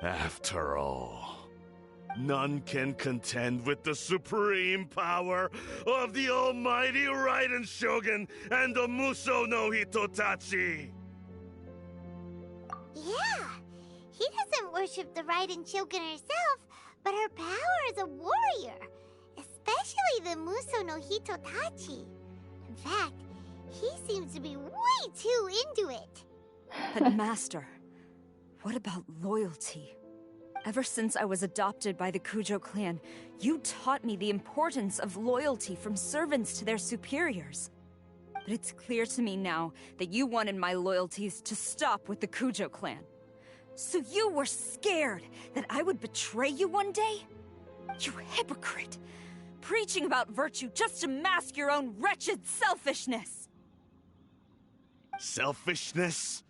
After all, none can contend with the supreme power of the almighty Raiden Shogun and the Muso no Hitotachi! Yeah, he doesn't worship the Raiden Shogun herself, but her power as a warrior, especially the Muso no Hitotachi. In fact, he seems to be way too into it. But Master, what about loyalty? Ever since I was adopted by the Kujo clan, you taught me the importance of loyalty from servants to their superiors. But it's clear to me now that you wanted my loyalties to stop with the Kujo clan. So you were scared that I would betray you one day? You hypocrite! Preaching about virtue just to mask your own wretched selfishness! Selfishness?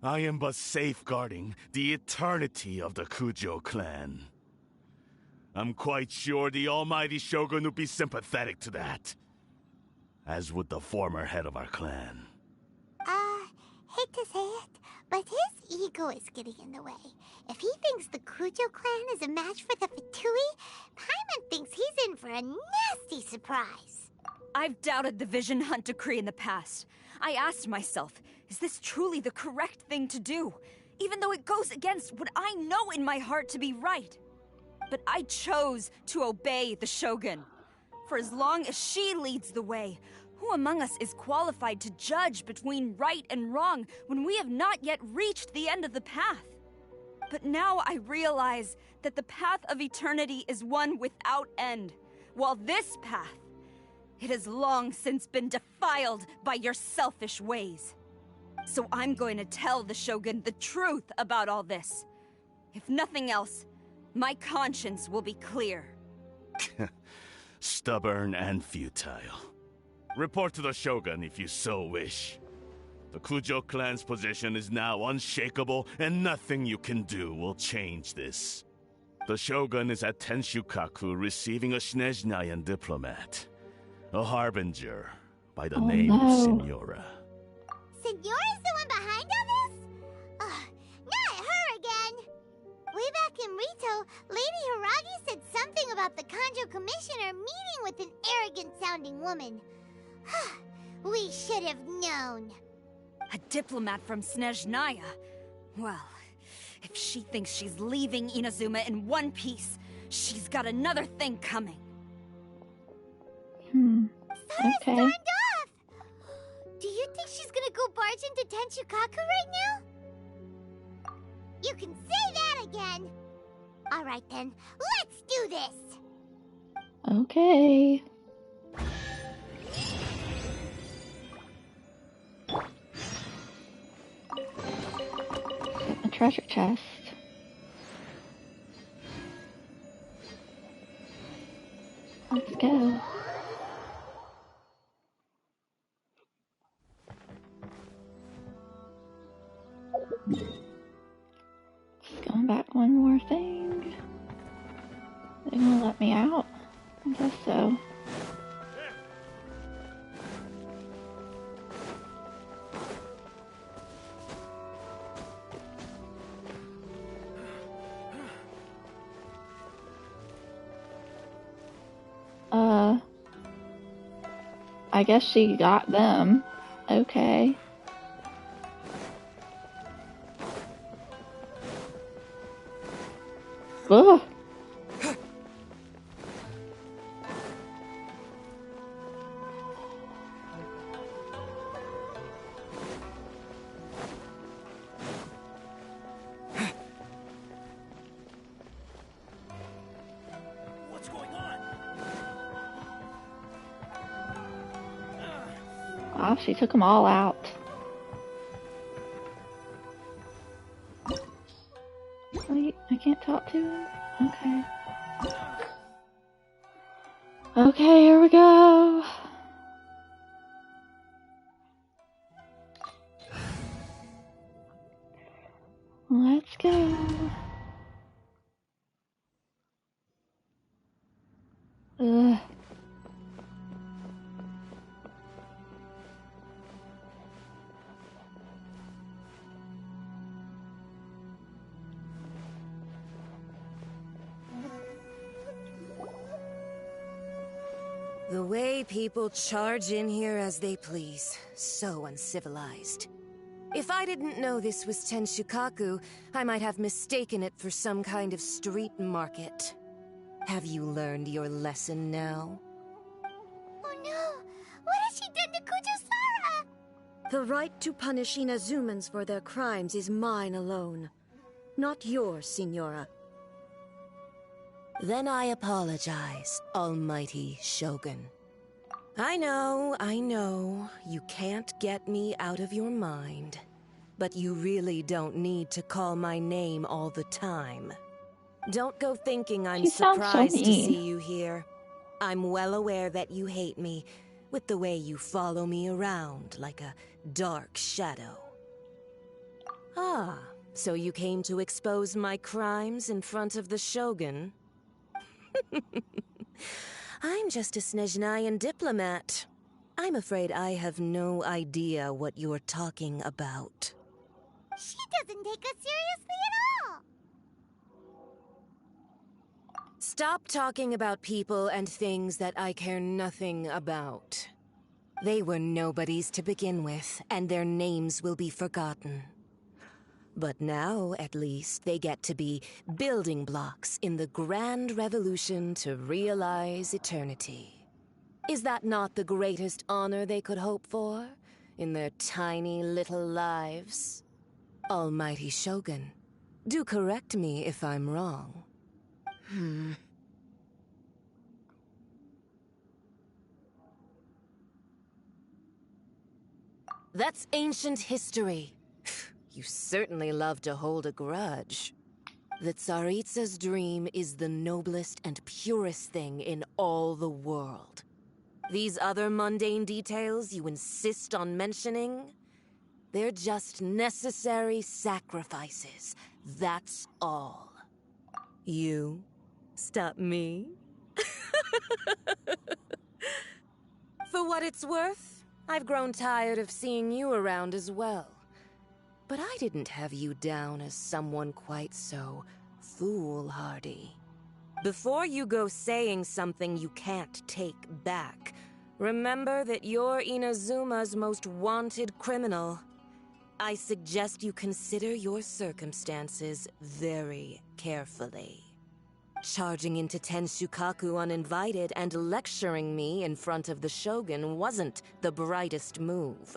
I am but safeguarding the eternity of the Kujo clan. I'm quite sure the almighty Shogun would be sympathetic to that. As would the former head of our clan. Hate to say it, but his ego is getting in the way. If he thinks the Kujo clan is a match for the Fatui, Paimon thinks he's in for a nasty surprise. I've doubted the Vision Hunt decree in the past. I asked myself, is this truly the correct thing to do? Even though it goes against what I know in my heart to be right. But I chose to obey the Shogun. For as long as she leads the way, who among us is qualified to judge between right and wrong when we have not yet reached the end of the path? But now I realize that the path of eternity is one without end, while this path, it has long since been defiled by your selfish ways. So I'm going to tell the Shogun the truth about all this. If nothing else, my conscience will be clear. Stubborn and futile. Report to the Shogun if you so wish. The Kujo clan's position is now unshakable, and nothing you can do will change this. The Shogun is at Tenshukaku receiving a Snezhnayan diplomat. A harbinger by the name of Signora. Signora's the one behind all this? Not her again! Way back in Rito, Lady Hiragi said something about the Kanjo Commissioner meeting with an arrogant-sounding woman. We should have known. A diplomat from Snezhnaya? Well, if she thinks she's leaving Inazuma in one piece, she's got another thing coming. Okay. Stormed off! Do you think she's gonna go barge into Tenshukaku right now? You can say that again! Alright then, let's do this! Okay. A treasure chest. Let's go. Just going back one more thing. They gonna let me out? I guess so. I guess she got them. Okay. Ugh. What's going on? Wow, she took them all out. Wait, I can't talk to him? Okay. Okay, here we go. Let's go. Ugh. The way people charge in here as they please. So uncivilized. If I didn't know this was Tenshukaku, I might have mistaken it for some kind of street market. Have you learned your lesson now? Oh no! What has she done to Kujusara? The right to punish Inazumans for their crimes is mine alone. not yours, Signora. Then I apologize, Almighty Shogun. I know, you can't get me out of your mind. But you really don't need to call my name all the time. Don't go thinking I'm She sounds so surprised to mean. see you here. I'm well aware that you hate me, with the way you follow me around like a dark shadow. Ah, so you came to expose my crimes in front of the Shogun? I'm just a Snezhnayan diplomat. I'm afraid I have no idea what you're talking about. She doesn't take us seriously at all! Stop talking about people and things that I care nothing about. They were nobodies to begin with, and their names will be forgotten. But now, at least, they get to be building blocks in the grand revolution to realize eternity. Is that not the greatest honor they could hope for in their tiny little lives? Almighty Shogun, do correct me if I'm wrong. That's ancient history. You certainly love to hold a grudge. The Tsaritsa's dream is the noblest and purest thing in all the world. These other mundane details you insist on mentioning, they're just necessary sacrifices. That's all. You stop me? For what it's worth, I've grown tired of seeing you around as well. But I didn't have you down as someone quite so foolhardy. Before you go saying something you can't take back, remember that you're Inazuma's most wanted criminal. I suggest you consider your circumstances very carefully. Charging into Tenshukaku uninvited and lecturing me in front of the Shogun wasn't the brightest move.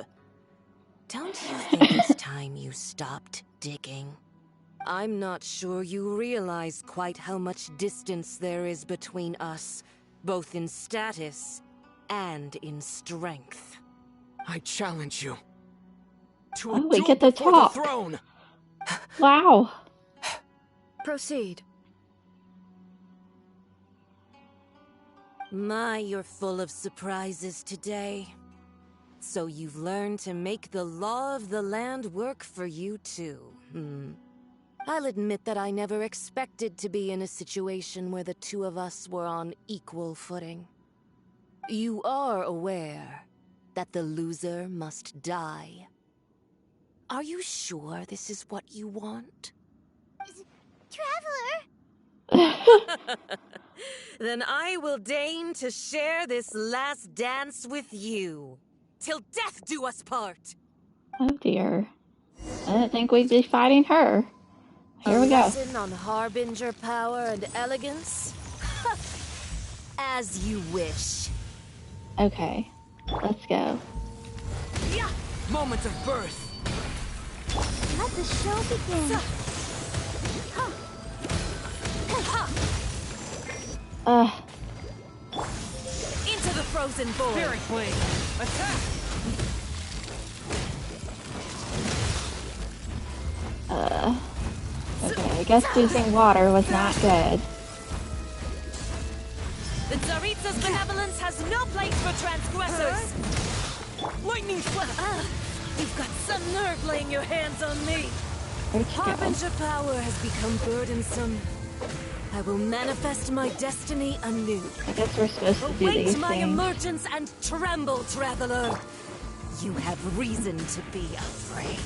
Don't you think it's time you stopped digging? I'm not sure you realize quite how much distance there is between us, both in status and in strength. I challenge you to Oh, a we duel get to before talk. the throne. Wow. Proceed. My, you're full of surprises today. So you've learned to make the law of the land work for you too, I'll admit that I never expected to be in a situation where the two of us were on equal footing. You are aware that the loser must die. Are you sure this is what you want? Traveler! Then I will deign to share this last dance with you. Till death do us part! Oh dear. I didn't think we'd be fighting her. Here A we go. lesson on harbinger power and elegance? As you wish. Okay. Let's go. Moment of birth. Let the show begin. Into the frozen void! Fairy flame. Attack. Okay, I guess using water was not good. The Tsaritsa's benevolence has no place for transgressors! Lightning flash. You've got some nerve laying your hands on me! Where'd you go? Harbinger power has become burdensome. I will manifest my destiny anew. I guess we're supposed to do Await these my things. emergence and tremble, traveler! You have reason to be afraid.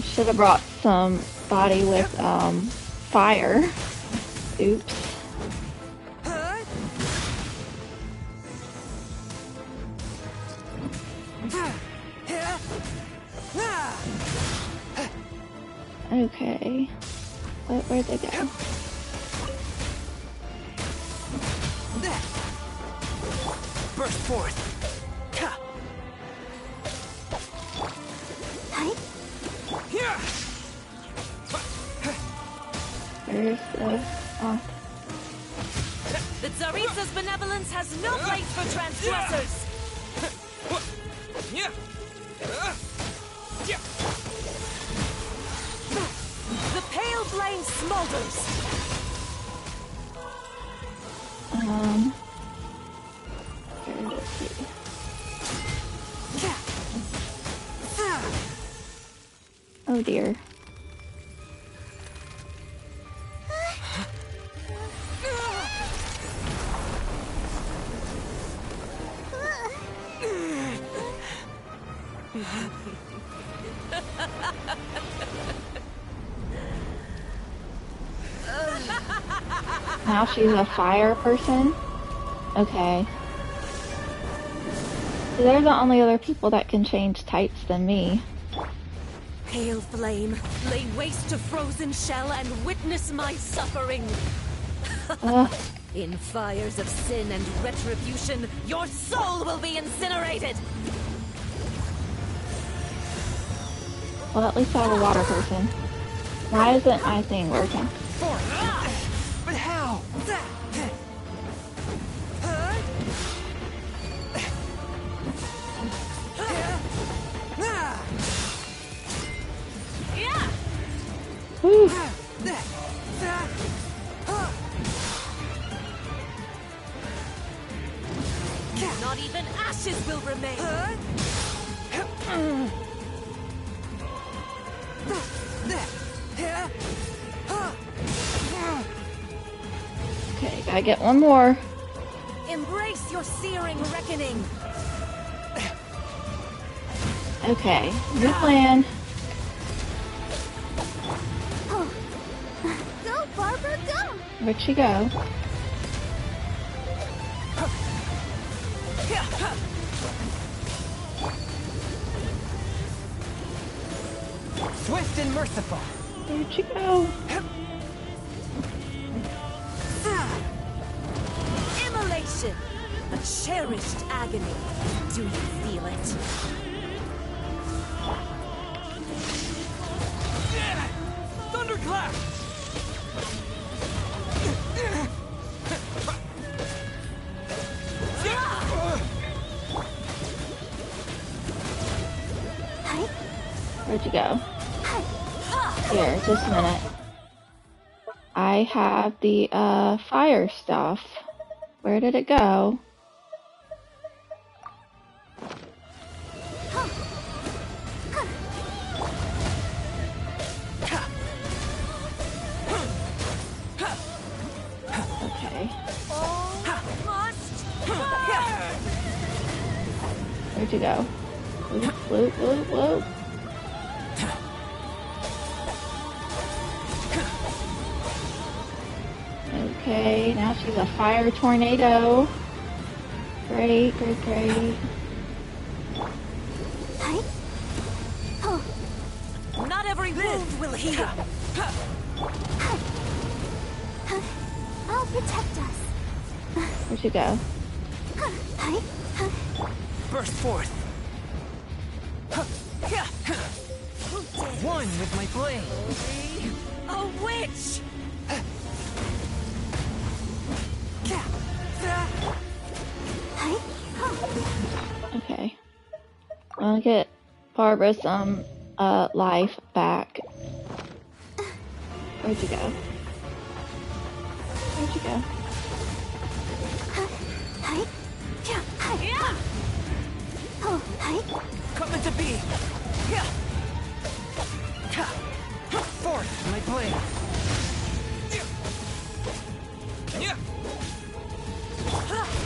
Should have brought somebody with fire. Oops. Okay. Where'd they go? Burst forth. There's the... Oh. The Tsaritsa's benevolence has no place for transgressors! The pale flame smolders! Let's see. Oh dear. Now she's a fire person? Okay. So they're the only other people that can change types than me. Pale flame, lay waste to frozen shell and witness my suffering! In fires of sin and retribution, your soul will be incinerated! Well, at least I have a water person. Why isn't my thing working? But how? Whew. Not even ashes will remain! Okay, gotta get one more. Embrace your searing reckoning! Okay, new plan. Go, Barbara, go! Where'd she go? Swift and merciful. Where'd she go? Immolation! A cherished agony. Do you feel it? Thunderclap! Where'd you go? Here, just a minute. I have the fire stuff. Where did it go? Okay. Where'd you go? Whoop, whoop, whoop, whoop. Okay, now she's a fire tornado. Great, great, great. Not every wound will heal! I'll protect us. Where'd you go? Burst forth. One with my blade. A witch! Okay. I'll get Barbara some life back. Where'd you go? Where'd you go? Coming to be. Forth my blade.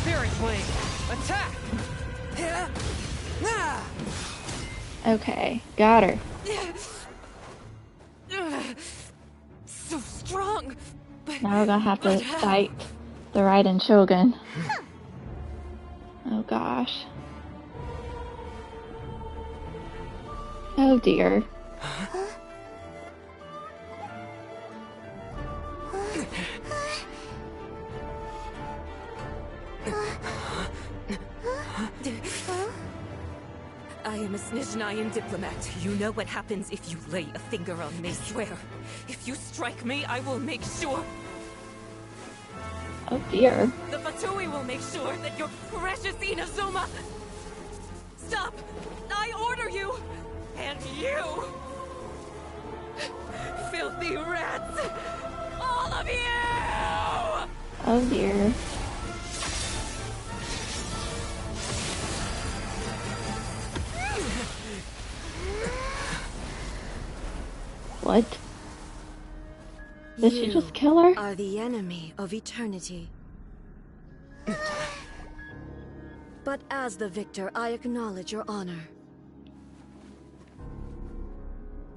Spirit blade. Attack. Okay, got her. So strong, but Now we're gonna have to fight the Raiden Shogun. Oh gosh. Oh dear. I am as Nizhnayan diplomat, you know what happens if you lay a finger on me. I swear, if you strike me, I will make sure... Oh dear. The Fatui will make sure that your precious Inazuma... Stop! I order you! And you! Filthy rats! All of you! Oh dear. What? Did she just kill her? Are the enemy of eternity. But as the victor, I acknowledge your honor.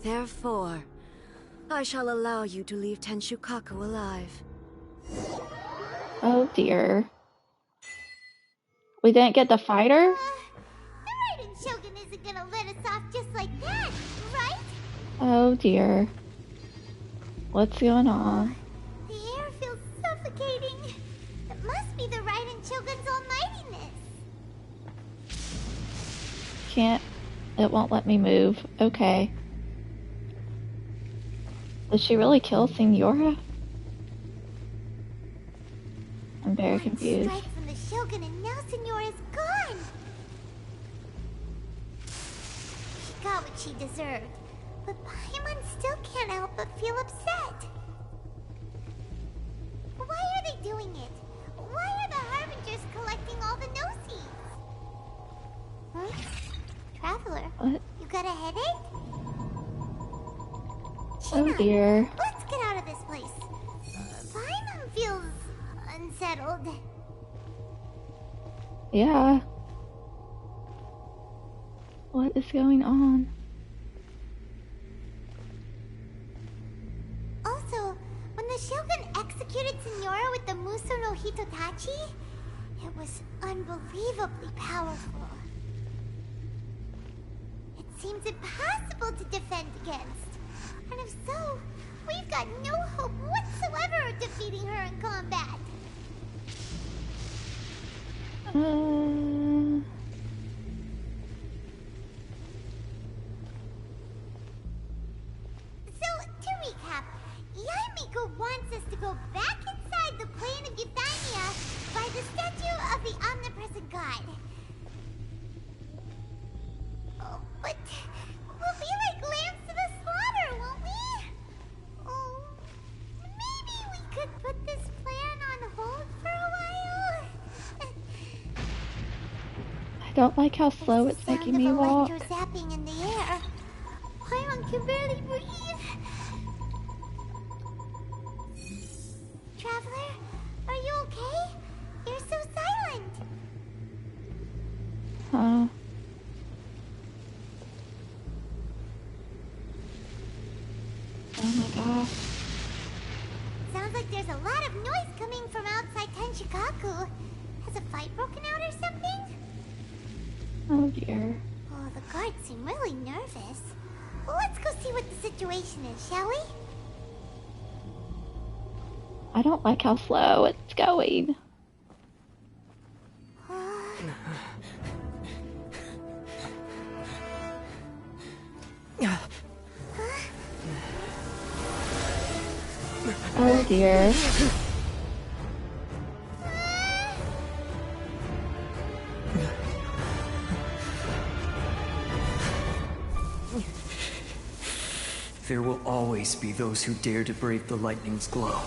Therefore, I shall allow you to leave Tenshukaku alive. Oh dear. We didn't get the fighter? The Raiden Shogun isn't gonna let us off just like that, right? Oh dear. What's going on? The air feels suffocating. It must be the Raiden Shogun's almightiness. Can't. It won't let me move. Okay. Did she really kill Signora? I'm very One confused. strike from the Shogun and now Signora's gone. She got what she deserved. But Paimon still can't help but feel upset. Why are they doing it? Why are the Harbingers collecting all the no-seeds? Huh? Traveler, What? you got a headache? Oh China, dear. let's get out of this place. Paimon feels unsettled. Yeah. What is going on? Also, when the Shogun executed Signora with the Muso no Hitotachi, it was unbelievably powerful. It seems impossible to defend against. And if so, we've got no hope whatsoever of defeating her in combat. So, to recap, Yaemiko wants us to go back inside the plane of Euthymia by the statue of the omnipresent god. Oh, but we'll be like lambs to the slaughter, won't we? Oh, maybe we could put this plan on hold for a while? I don't like how slow it's making me walk. There's the sound of electro zapping in the air. Paimon can barely breathe. Traveler, are you okay? You're so silent. Huh. Oh my gosh. Sounds like there's a lot of noise coming from outside Tenshukaku. Has a fight broken out or something? Oh dear. Oh, the guards seem really nervous. Well, let's go see what the situation is, shall we? I don't like how slow it's going. Oh dear. There will always be those who dare to brave the lightning's glow.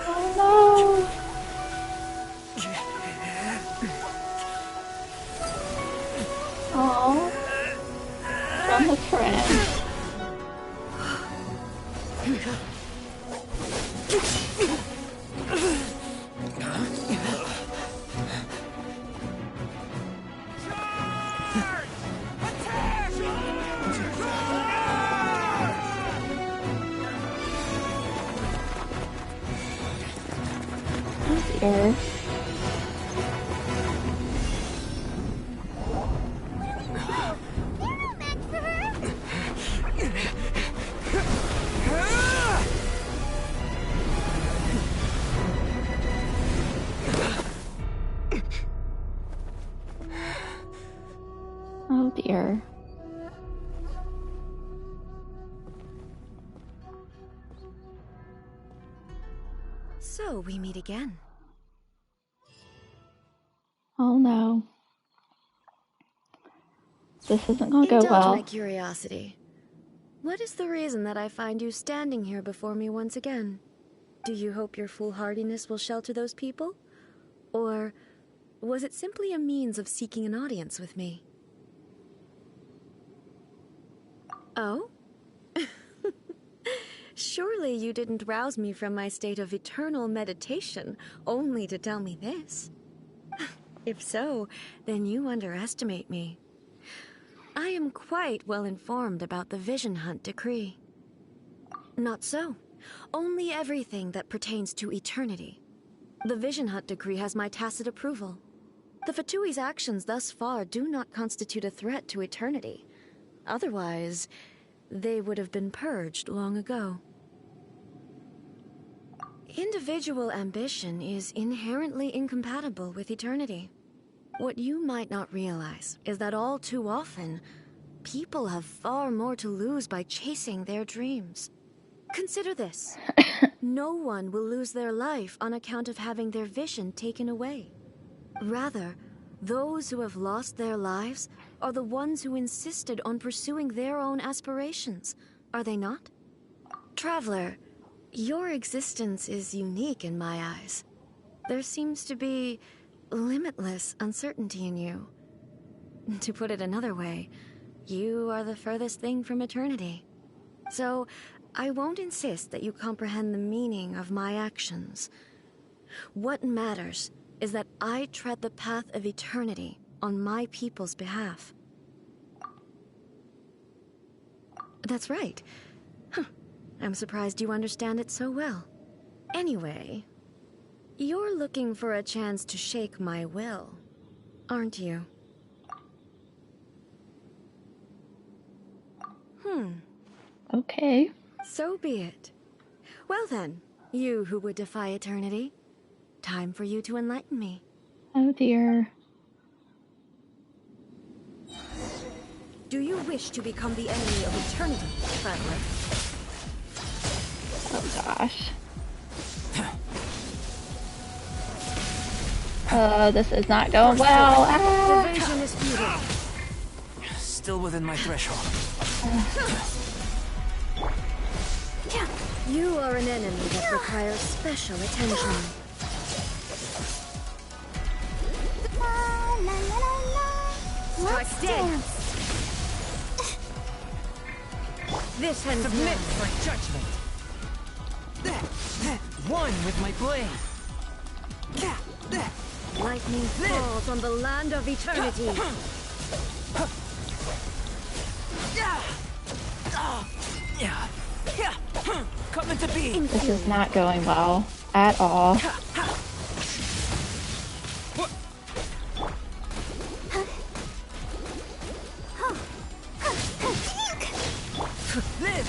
Oh no! Oh, from the friend. Dear. will we meet again? Oh no. This isn't gonna go Indulge my well. curiosity. What is the reason that I find you standing here before me once again? Do you hope your foolhardiness will shelter those people? Or was it simply a means of seeking an audience with me? Oh? Surely you didn't rouse me from my state of eternal meditation only to tell me this. If so, then you underestimate me. I am quite well informed about the Vision Hunt decree. Not so. Only everything that pertains to eternity. The Vision Hunt decree has my tacit approval. The Fatui's actions thus far do not constitute a threat to eternity. Otherwise, they would have been purged long ago. Individual ambition is inherently incompatible with eternity. What you might not realize is that all too often, people have far more to lose by chasing their dreams. Consider this. No one will lose their life on account of having their vision taken away. Rather, those who have lost their lives are the ones who insisted on pursuing their own aspirations, are they not? Traveler, your existence is unique in my eyes. There seems to be limitless uncertainty in you. To put it another way, you are the furthest thing from eternity. So, I won't insist that you comprehend the meaning of my actions. What matters is that I tread the path of eternity on my people's behalf. That's right. Huh. I'm surprised you understand it so well. Anyway, you're looking for a chance to shake my will, aren't you? Okay. So be it. Well then, you who would defy eternity, time for you to enlighten me. Oh dear. Do you wish to become the enemy of eternity, traveler? Oh gosh. This is not going well. Ah! The vision is futile. Still within my threshold. You are an enemy that requires special attention. Strike dead. This ends Submit now. for judgment. One with my blade. Lightning falls on the land of eternity. Coming to be. This is not going well at all. Live!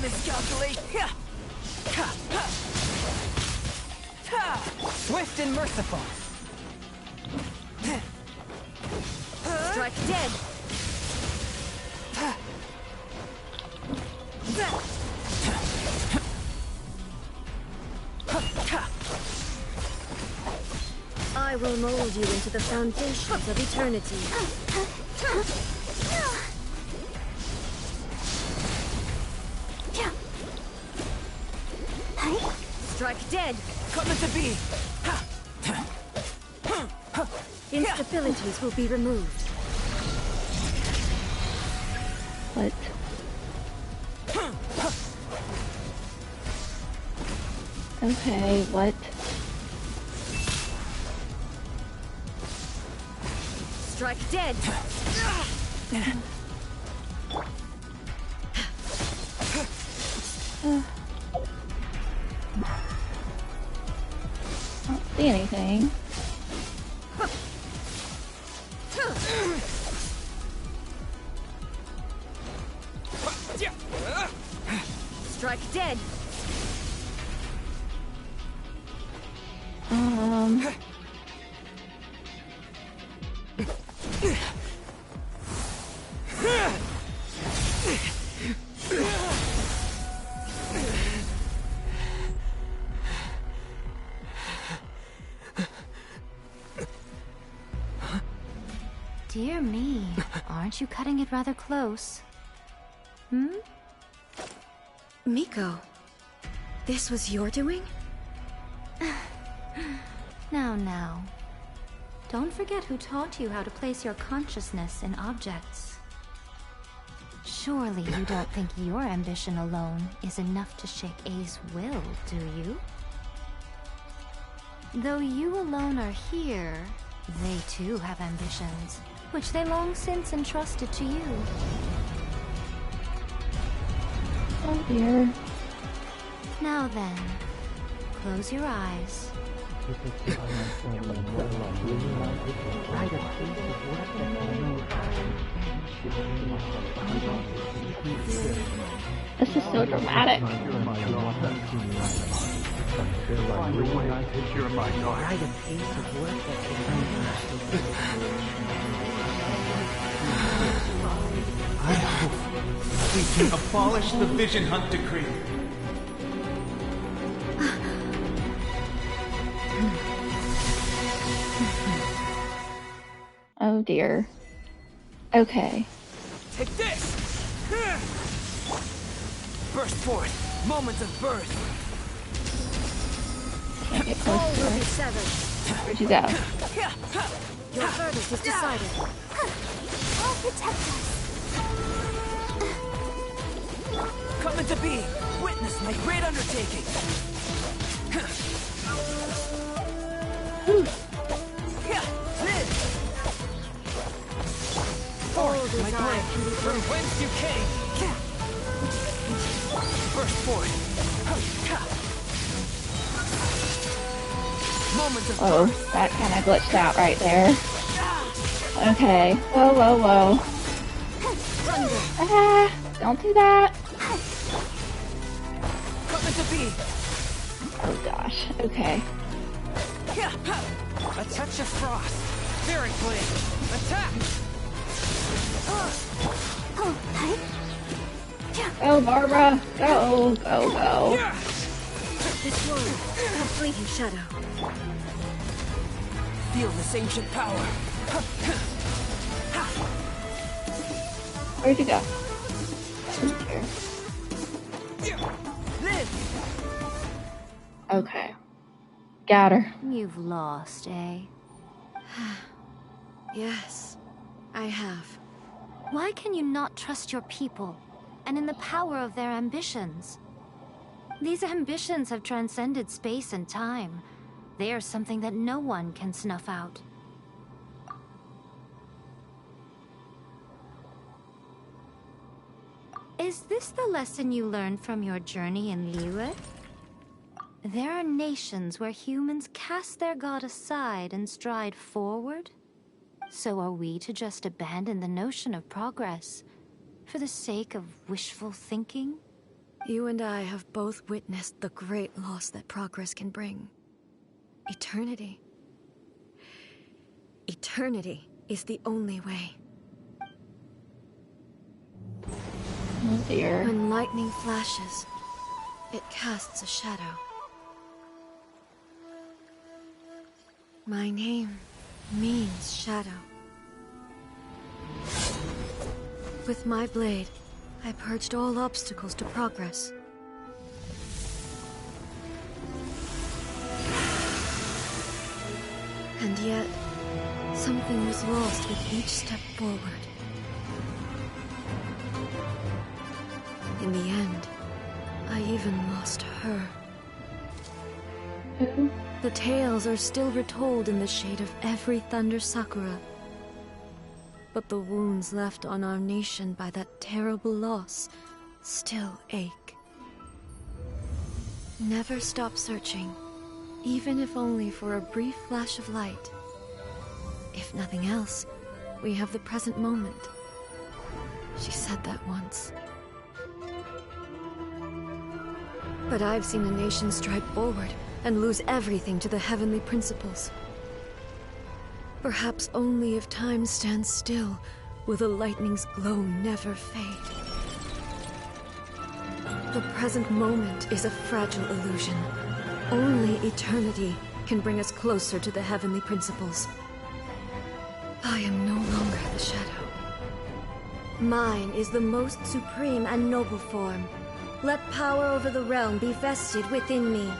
Miscalculate! Swift and merciful! Strike dead. I will mold you into the foundations of eternity. Strike dead. Coming to be! Instabilities will be removed. What? Okay, what? Strike dead. I don't see anything. Strike dead. Dear me, aren't you cutting it rather close? Hmm? Miko, this was your doing? Now. Don't forget who taught you how to place your consciousness in objects. Surely you don't think your ambition alone is enough to shake A's will, do you? Though you alone are here, they too have ambitions, which they long since entrusted to you. Oh dear. Now then, close your eyes. This is so dramatic. I hope we can abolish the Vision Hunt Decree. Oh dear. Okay. Take this! Burst forth! Moments of birth! Can't get close All to will her. be severed. Where'd you go? Your verdict is decided. I'll protect us. Coming to be! Witness my great undertaking! All My desire blade, can be from whence you came! Burst forth! Moments of Oh, birth! that kind of glitched out right there. Okay. Whoa. Ah, don't do that. Coming to be! Oh gosh. Okay. A touch of frost! Fairy flame! Attack! Go, Barbara. Go. This one, a fleeting shadow. Feel this ancient power! Where'd you go? Here. Live! Okay. Got her. You've lost, eh? Yes, I have. Why can you not trust your people, and in the power of their ambitions? These ambitions have transcended space and time. They are something that no one can snuff out. Is this the lesson you learned from your journey in Liyue? There are nations where humans cast their god aside and stride forward. So are we to just abandon the notion of progress for the sake of wishful thinking? You and I have both witnessed the great loss that progress can bring. Eternity. Eternity is the only way. Oh dear. When lightning flashes, it casts a shadow. My name means shadow. With my blade, I purged all obstacles to progress. And yet, something was lost with each step forward. In the end, I even lost her. Who? The tales are still retold in the shade of every Thunder Sakura. But the wounds left on our nation by that terrible loss still ache. Never stop searching, even if only for a brief flash of light. If nothing else, we have the present moment. She said that once. But I've seen a nation stride forward and lose everything to the heavenly principles. Perhaps only if time stands still will the lightning's glow never fade. The present moment is a fragile illusion. Only eternity can bring us closer to the heavenly principles. I am no longer the shadow. Mine is the most supreme and noble form. Let power over the realm be vested within me.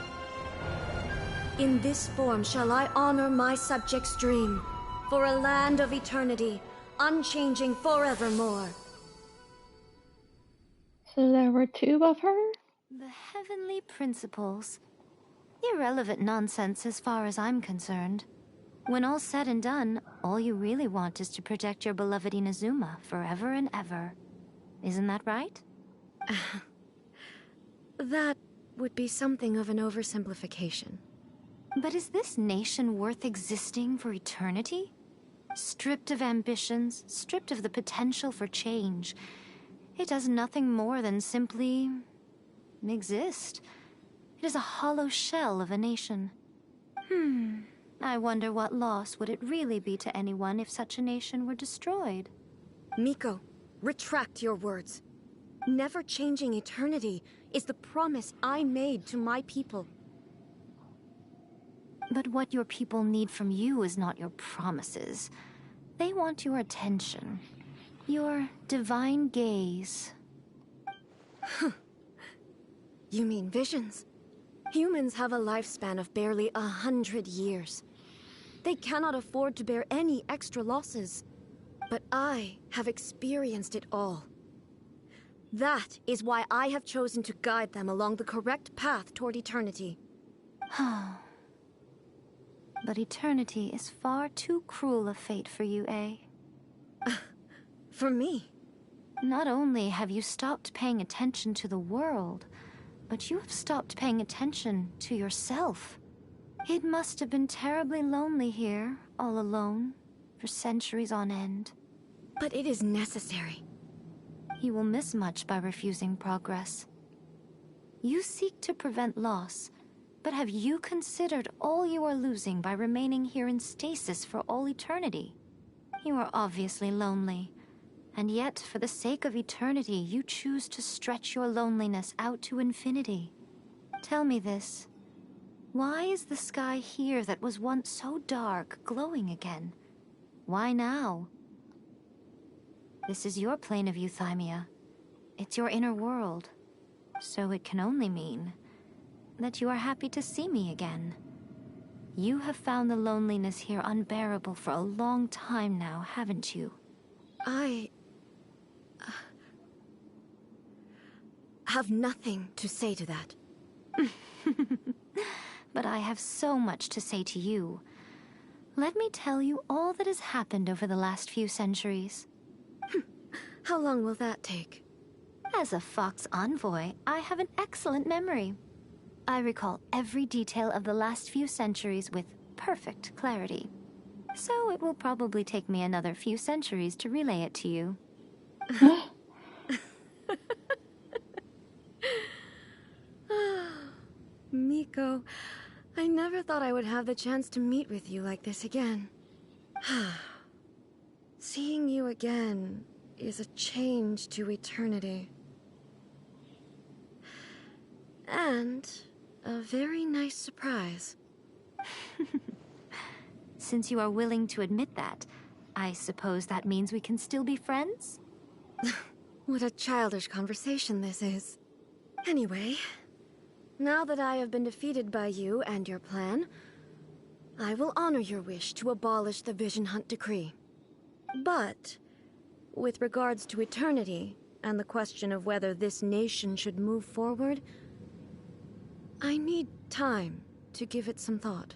In this form shall I honor my subjects' dream, for a land of eternity, unchanging forevermore. So there were two of her? The heavenly principles. Irrelevant nonsense as far as I'm concerned. When all's said and done, all you really want is to protect your beloved Inazuma forever and ever. Isn't that right? That would be something of an oversimplification. But is this nation worth existing for eternity? Stripped of ambitions, stripped of the potential for change, it does nothing more than simply exist. It is a hollow shell of a nation. I wonder what loss would it really be to anyone if such a nation were destroyed? Miko, retract your words. Never changing eternity is the promise I made to my people. But what your people need from you is not your promises. They want your attention. Your divine gaze. You mean visions? Humans have a lifespan of barely 100 years. They cannot afford to bear any extra losses. But I have experienced it all. That is why I have chosen to guide them along the correct path toward eternity. But eternity is far too cruel a fate for you, eh? For me? Not only have you stopped paying attention to the world, but you have stopped paying attention to yourself. It must have been terribly lonely here, all alone, for centuries on end. But it is necessary. You will miss much by refusing progress. You seek to prevent loss, but have you considered all you are losing by remaining here in stasis for all eternity? You are obviously lonely, and yet for the sake of eternity you choose to stretch your loneliness out to infinity. Tell me this. Why is the sky here that was once so dark glowing again? Why now? This is your plane of euthymia. It's your inner world. So it can only mean that you are happy to see me again. You have found the loneliness here unbearable for a long time now, haven't you? I have nothing to say to that. But I have so much to say to you. Let me tell you all that has happened over the last few centuries. How long will that take? As a Fox envoy, I have an excellent memory. I recall every detail of the last few centuries with perfect clarity. So it will probably take me another few centuries to relay it to you. Miko, I never thought I would have the chance to meet with you like this again. Seeing you again is a change to eternity. And a very nice surprise. Since you are willing to admit that, I suppose that means we can still be friends? What a childish conversation this is. Anyway, now that I have been defeated by you and your plan, I will honor your wish to abolish the Vision Hunt Decree. But, with regards to eternity, and the question of whether this nation should move forward, I need time to give it some thought.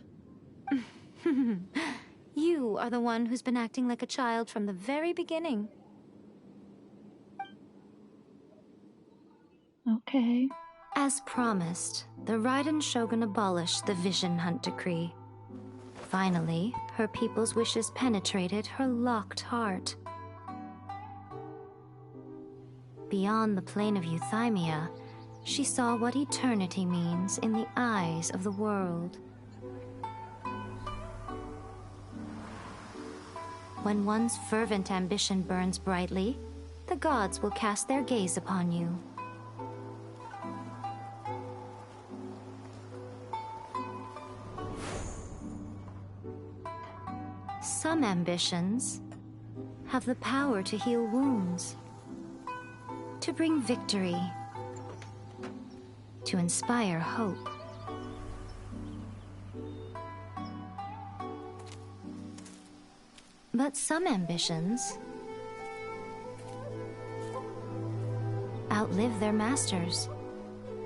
You are the one who's been acting like a child from the very beginning. Okay. As promised, the Raiden Shogun abolished the Vision Hunt Decree. Finally, her people's wishes penetrated her locked heart. Beyond the plane of euthymia, she saw what eternity means in the eyes of the world. When one's fervent ambition burns brightly, the gods will cast their gaze upon you. some ambitions have the power to heal wounds, to bring victory, to inspire hope. But some ambitions outlive their masters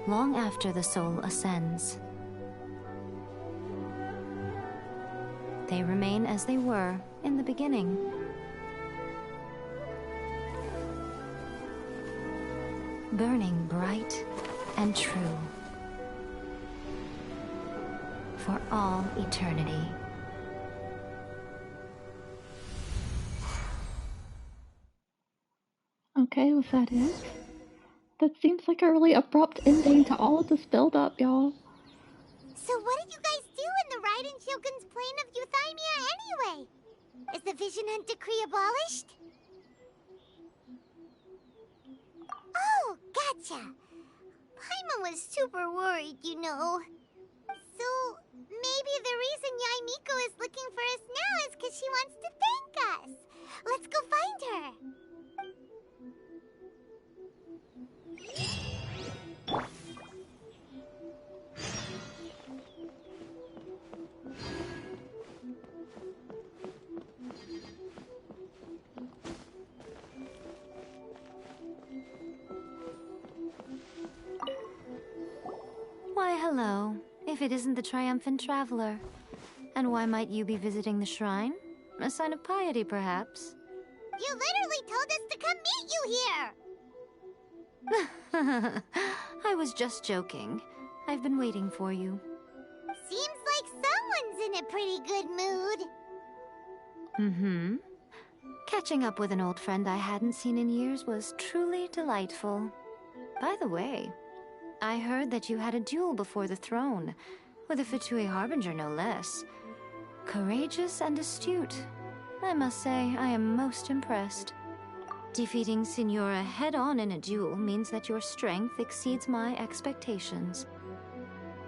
long after the soul ascends. They remain as they were in the beginning. Burning bright and true for all eternity. Okay, was that it? That seems like a really abrupt ending to all of this build-up, y'all. So what did you guys do in the Raiden Shogun's plane of Euthymia anyway? Is the Vision Hunt decree abolished? Oh, gotcha. Paimon was super worried, you know. So, maybe the reason Yae Miko is looking for us now is because she wants to thank us. Let's go find her. Why, hello, if it isn't the triumphant traveler. And why might you be visiting the shrine? A sign of piety, perhaps? You literally told us to come meet you here! I was just joking. I've been waiting for you. Seems like someone's in a pretty good mood. Mm-hmm. Catching up with an old friend I hadn't seen in years was truly delightful. By the way, I heard that you had a duel before the throne, with a Fatui Harbinger no less. Courageous and astute. I must say, I am most impressed. Defeating Signora head-on in a duel means that your strength exceeds my expectations.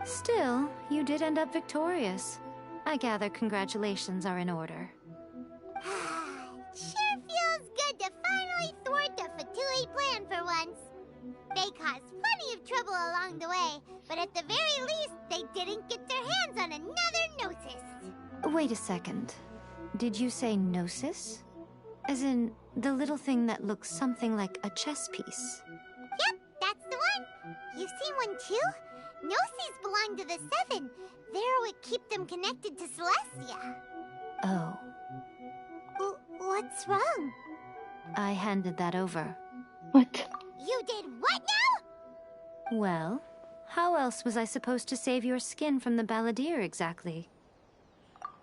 Still, you did end up victorious. I gather congratulations are in order. Sure feels good to finally thwart the Fatui plan for once. They caused plenty of trouble along the way, but at the very least, they didn't get their hands on another Gnosis. Wait a second. Did you say Gnosis? As in, the little thing that looks something like a chess piece? Yep, that's the one. You seen one too? Gnosis belong to the Seven. They're what keep them connected to Celestia. Oh. What's wrong? I handed that over. What? You did what now? Well, how else was I supposed to save your skin from the Balladeer exactly?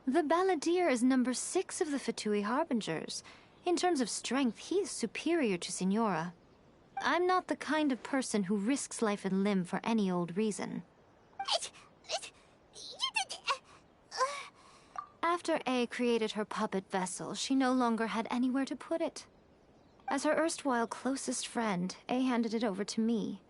The Balladeer is number 6 of the Fatui Harbingers. In terms of strength, he is superior to Signora. I'm not the kind of person who risks life and limb for any old reason. After A created her puppet vessel, she no longer had anywhere to put it. As her erstwhile closest friend, A handed it over to me,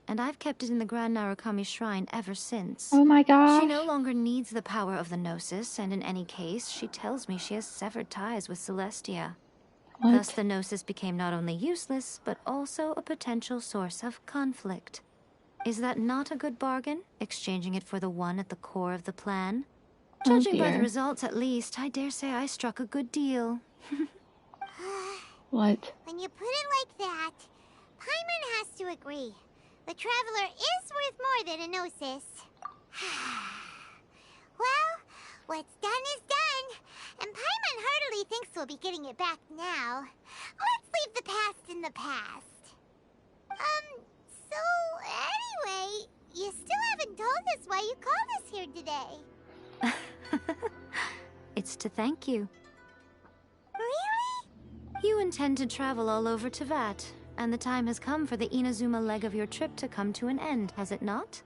and I've kept it in the Grand Narukami Shrine ever since. Oh my gosh. She no longer needs the power of the Gnosis, and in any case, she tells me she has severed ties with Celestia. What? Thus the Gnosis became not only useless, but also a potential source of conflict. Is that not a good bargain, exchanging it for the one at the core of the plan? Judging by the results, at least, I dare say I struck a good deal. What? When you put it like that, Paimon has to agree. The Traveler is worth more than a Gnosis. Well, what's done is done, and Paimon heartily thinks we'll be getting it back now. Let's leave the past in the past. So anyway, you still haven't told us why you called us here today. It's to thank you. Really? You intend to travel all over Teyvat, and the time has come for the Inazuma leg of your trip to come to an end, has it not?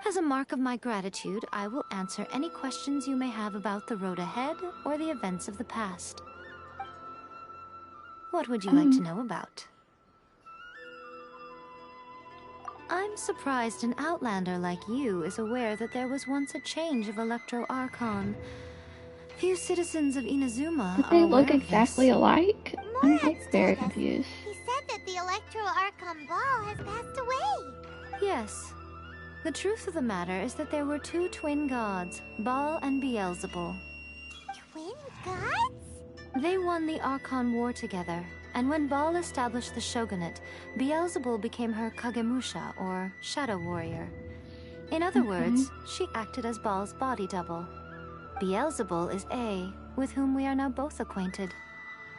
As a mark of my gratitude, I will answer any questions you may have about the road ahead or the events of the past. What would you like to know about? I'm surprised an outlander like you is aware that there was once a change of Electro Archon. Few citizens of Inazuma Don't are they aware look of exactly this. alike? I'm Morax like very told us. confused. He said that the Electro Archon Ball has passed away. Yes. The truth of the matter is that there were two twin gods, Baal and Beelzebul. Twin gods? They won the Archon War together, and when Baal established the shogunate, Beelzebul became her Kagemusha, or shadow warrior. In other words, she acted as Baal's body double. Beelzebul is A, with whom we are now both acquainted.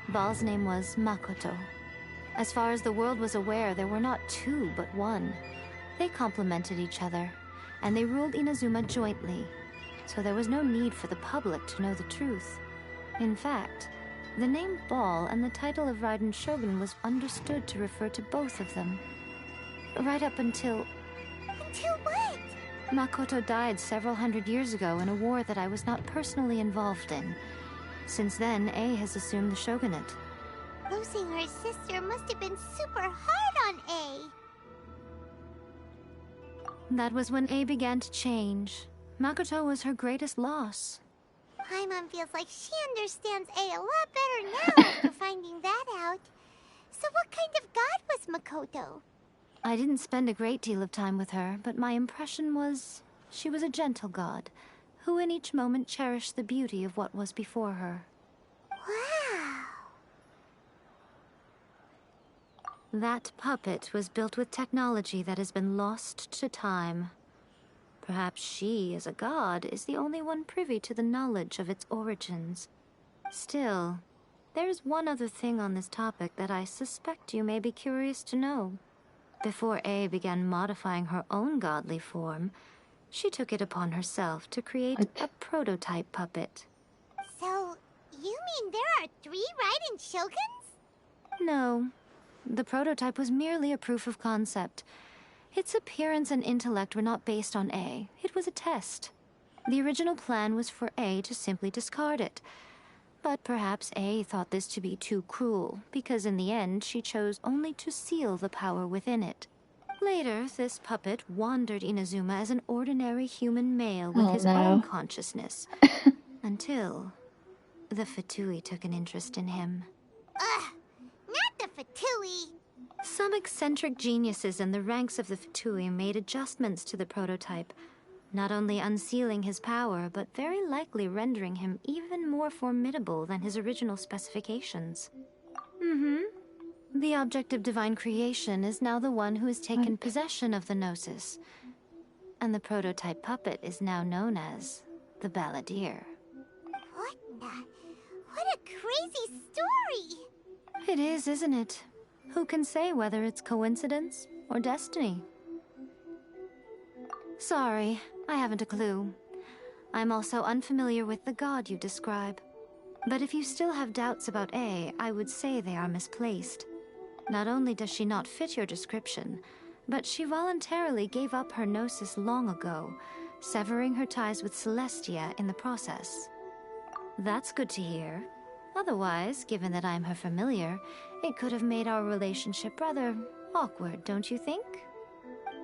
Baal's name was Makoto. As far as the world was aware, there were not two, but one. They complemented each other, and they ruled Inazuma jointly, so there was no need for the public to know the truth. In fact, the name Baal and the title of Raiden Shogun was understood to refer to both of them. Right up until... Until what? Makoto died several hundred years ago in a war that I was not personally involved in. Since then, A has assumed the shogunate. Losing her sister must have been super hard on A. That was when A began to change. Makoto was her greatest loss. Paimon feels like she understands A a lot better now after finding that out. So what kind of god was Makoto? I didn't spend a great deal of time with her, but my impression was she was a gentle god, who in each moment cherished the beauty of what was before her. Wow. That puppet was built with technology that has been lost to time. Perhaps she, as a god, is the only one privy to the knowledge of its origins. Still, there's one other thing on this topic that I suspect you may be curious to know. Before A began modifying her own godly form, she took it upon herself to create a prototype puppet. So, you mean there are 3 Raiden Shoguns? No. The prototype was merely a proof of concept. Its appearance and intellect were not based on A. It was a test. The original plan was for A to simply discard it. But perhaps A thought this to be too cruel, because in the end she chose only to seal the power within it. Later, this puppet wandered Inazuma as an ordinary human male with his own consciousness. Until the Fatui took an interest in him. Ugh! Not the Fatui! Some eccentric geniuses in the ranks of the Fatui made adjustments to the prototype, not only unsealing his power, but very likely rendering him even more formidable than his original specifications. The object of divine creation is now the one who has taken possession of the Gnosis, and the prototype puppet is now known as the Balladeer. What a crazy story! It is, isn't it? Who can say whether it's coincidence or destiny? Sorry, I haven't a clue. I'm also unfamiliar with the god you describe. But if you still have doubts about A, I would say they are misplaced. Not only does she not fit your description, but she voluntarily gave up her gnosis long ago, severing her ties with Celestia in the process. That's good to hear. Otherwise, given that I'm her familiar, it could have made our relationship rather awkward, don't you think?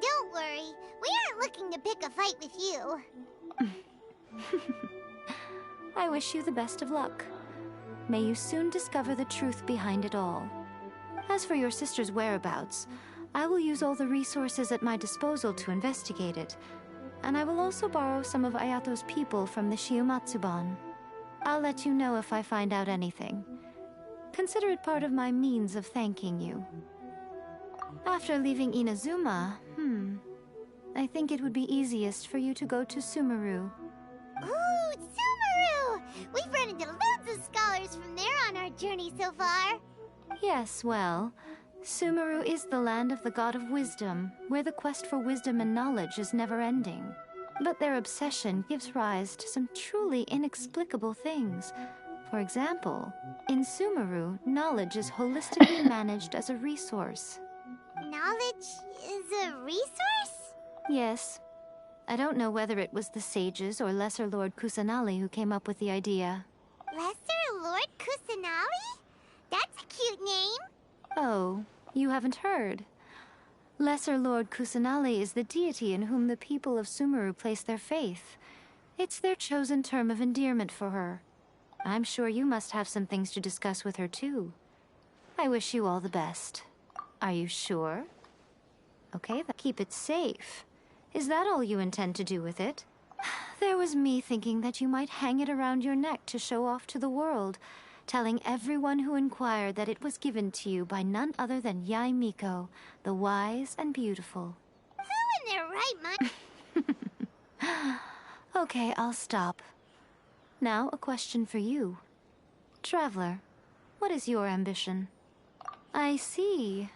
Don't worry, we aren't looking to pick a fight with you. I wish you the best of luck. May you soon discover the truth behind it all. As for your sister's whereabouts, I will use all the resources at my disposal to investigate it, and I will also borrow some of Ayato's people from the Shiumatsuban. I'll let you know if I find out anything. Consider it part of my means of thanking you. After leaving Inazuma, I think it would be easiest for you to go to Sumeru. Ooh, Sumeru! We've run into loads of scholars from there on our journey so far. Yes, well, Sumeru is the land of the god of wisdom, where the quest for wisdom and knowledge is never-ending. But their obsession gives rise to some truly inexplicable things. For example, in Sumeru, knowledge is holistically managed as a resource. Knowledge is a resource? Yes. I don't know whether it was the sages or Lesser Lord Kusanali who came up with the idea. Lesser Lord Kusanali? That's a cute name. Oh, you haven't heard. Lesser Lord Kusanali is the deity in whom the people of Sumeru place their faith. It's their chosen term of endearment for her. I'm sure you must have some things to discuss with her too. I wish you all the best. Are you sure? Okay, then keep it safe. Is that all you intend to do with it? There was me thinking that you might hang it around your neck to show off to the world, telling everyone who inquired that it was given to you by none other than Yae Miko, the wise and beautiful. Who in their right mind? Okay, I'll stop. Now, a question for you. Traveler, what is your ambition? I see.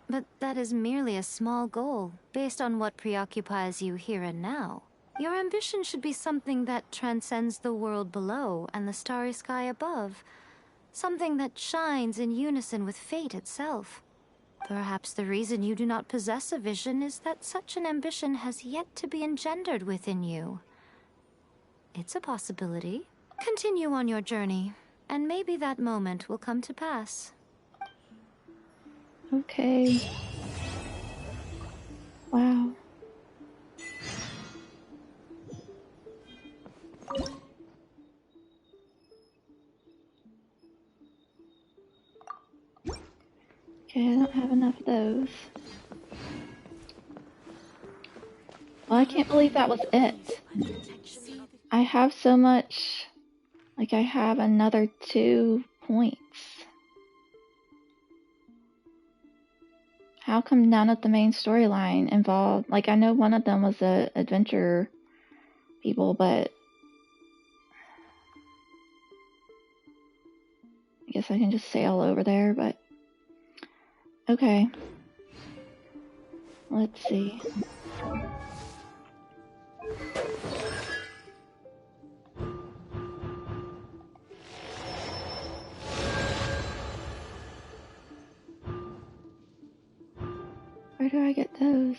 But that is merely a small goal, based on what preoccupies you here and now. Your ambition should be something that transcends the world below and the starry sky above. Something that shines in unison with fate itself. Perhaps the reason you do not possess a vision is that such an ambition has yet to be engendered within you. It's a possibility. Continue on your journey, and maybe that moment will come to pass. Okay. Wow. Okay, I don't have enough of those. Well, I can't believe that was it. I have so much. Like, I have another 2 points. How come none of the main storyline involved? Like, I know one of them was the adventure people, but I guess I can just sail over there, but okay. Let's see. Where do I get those?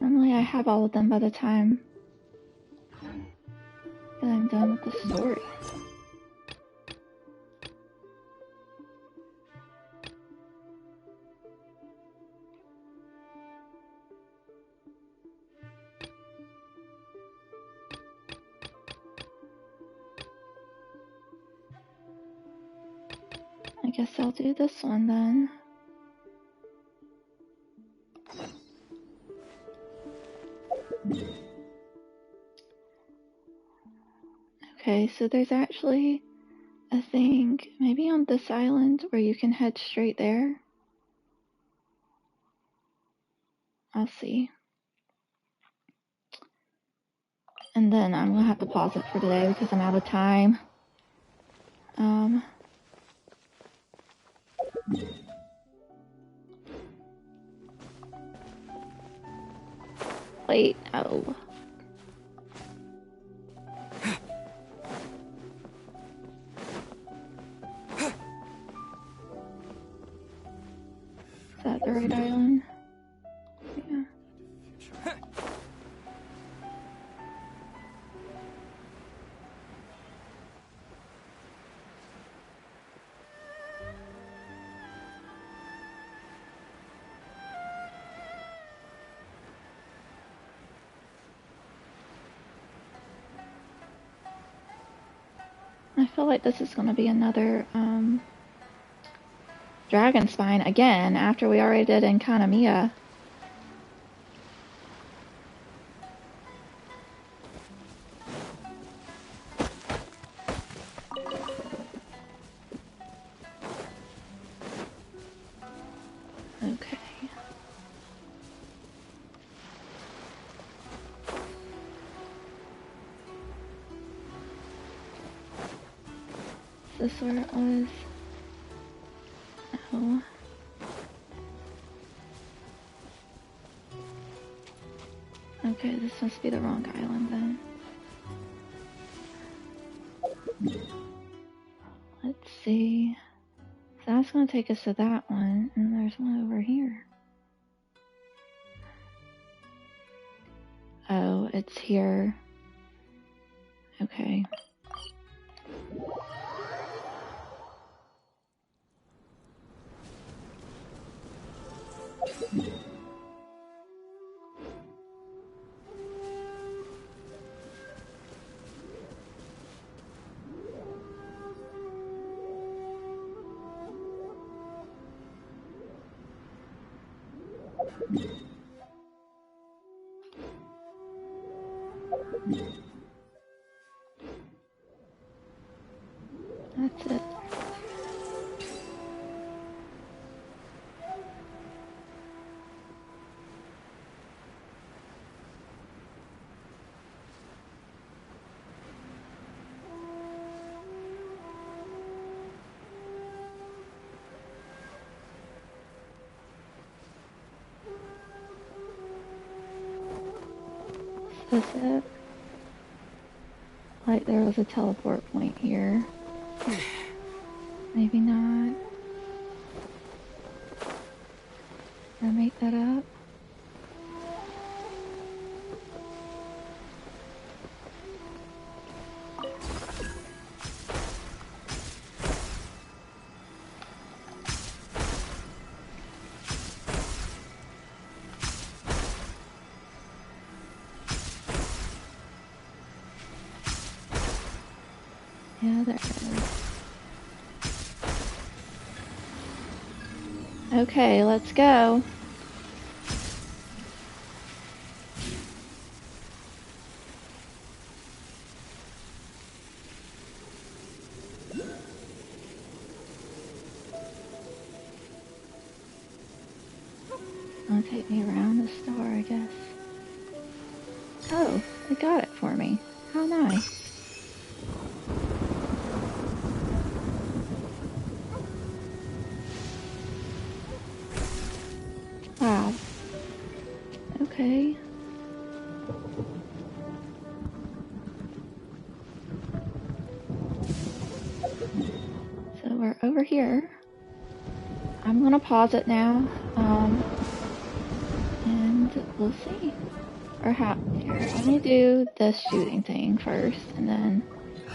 Normally I have all of them by the time that I'm done with the story. I guess I'll do this one then. Okay, so there's actually a thing, maybe on this island, where you can head straight there. I'll see. And then I'm gonna have to pause it for today because I'm out of time. Wait, oh. Is that the right island? Yeah. I feel like this is gonna be another, Dragon Spine again, after we already did in Kanamiya. Okay. Is this where it was? No. Okay, this must be the wrong island then. Let's see. So that's gonna take us to that one, and there's one over here. Oh, it's here. Okay. That's it. That's it. Like there was a teleport point here. Maybe not. Did I make that up? Yeah, there it is. Okay, let's go. It'll take me around the store, I guess. Oh, they got it for me. How nice. Wow. Okay. So we're over here. I'm gonna pause it now. And we'll see. Or how, here, let me do this shooting thing first, and then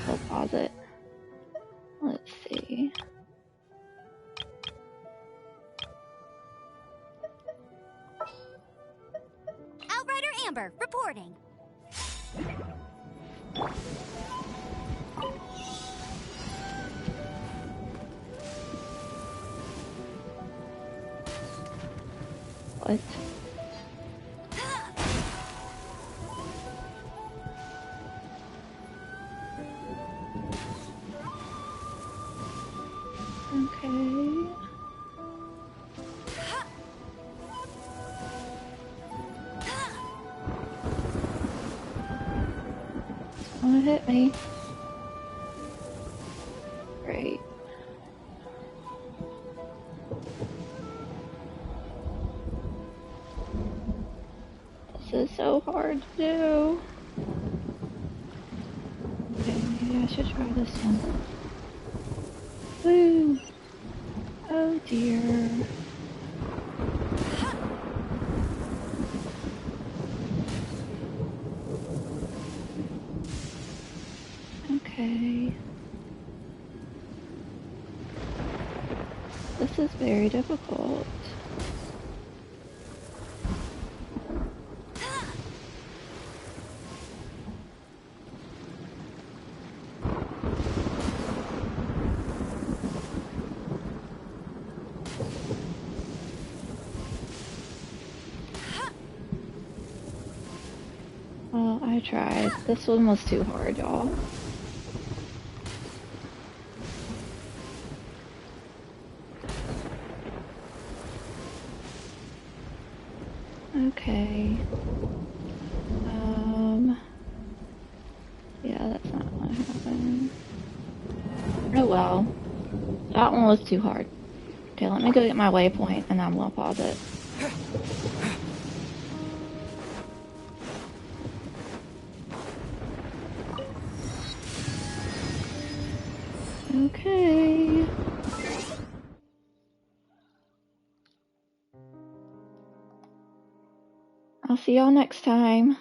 we'll pause it. Let's see. Outrider Amber, reporting. What? Okay. Don't hit me. Great. This is so hard to do. Okay, maybe I should try this one. Woo! Oh dear. Okay. This is very difficult. Well, I tried. This one was too hard, y'all. Okay. Yeah, that's not gonna happen. Oh well. That one was too hard. Okay, let me go get my waypoint and I'm gonna pause it. Okay. I'll see y'all next time.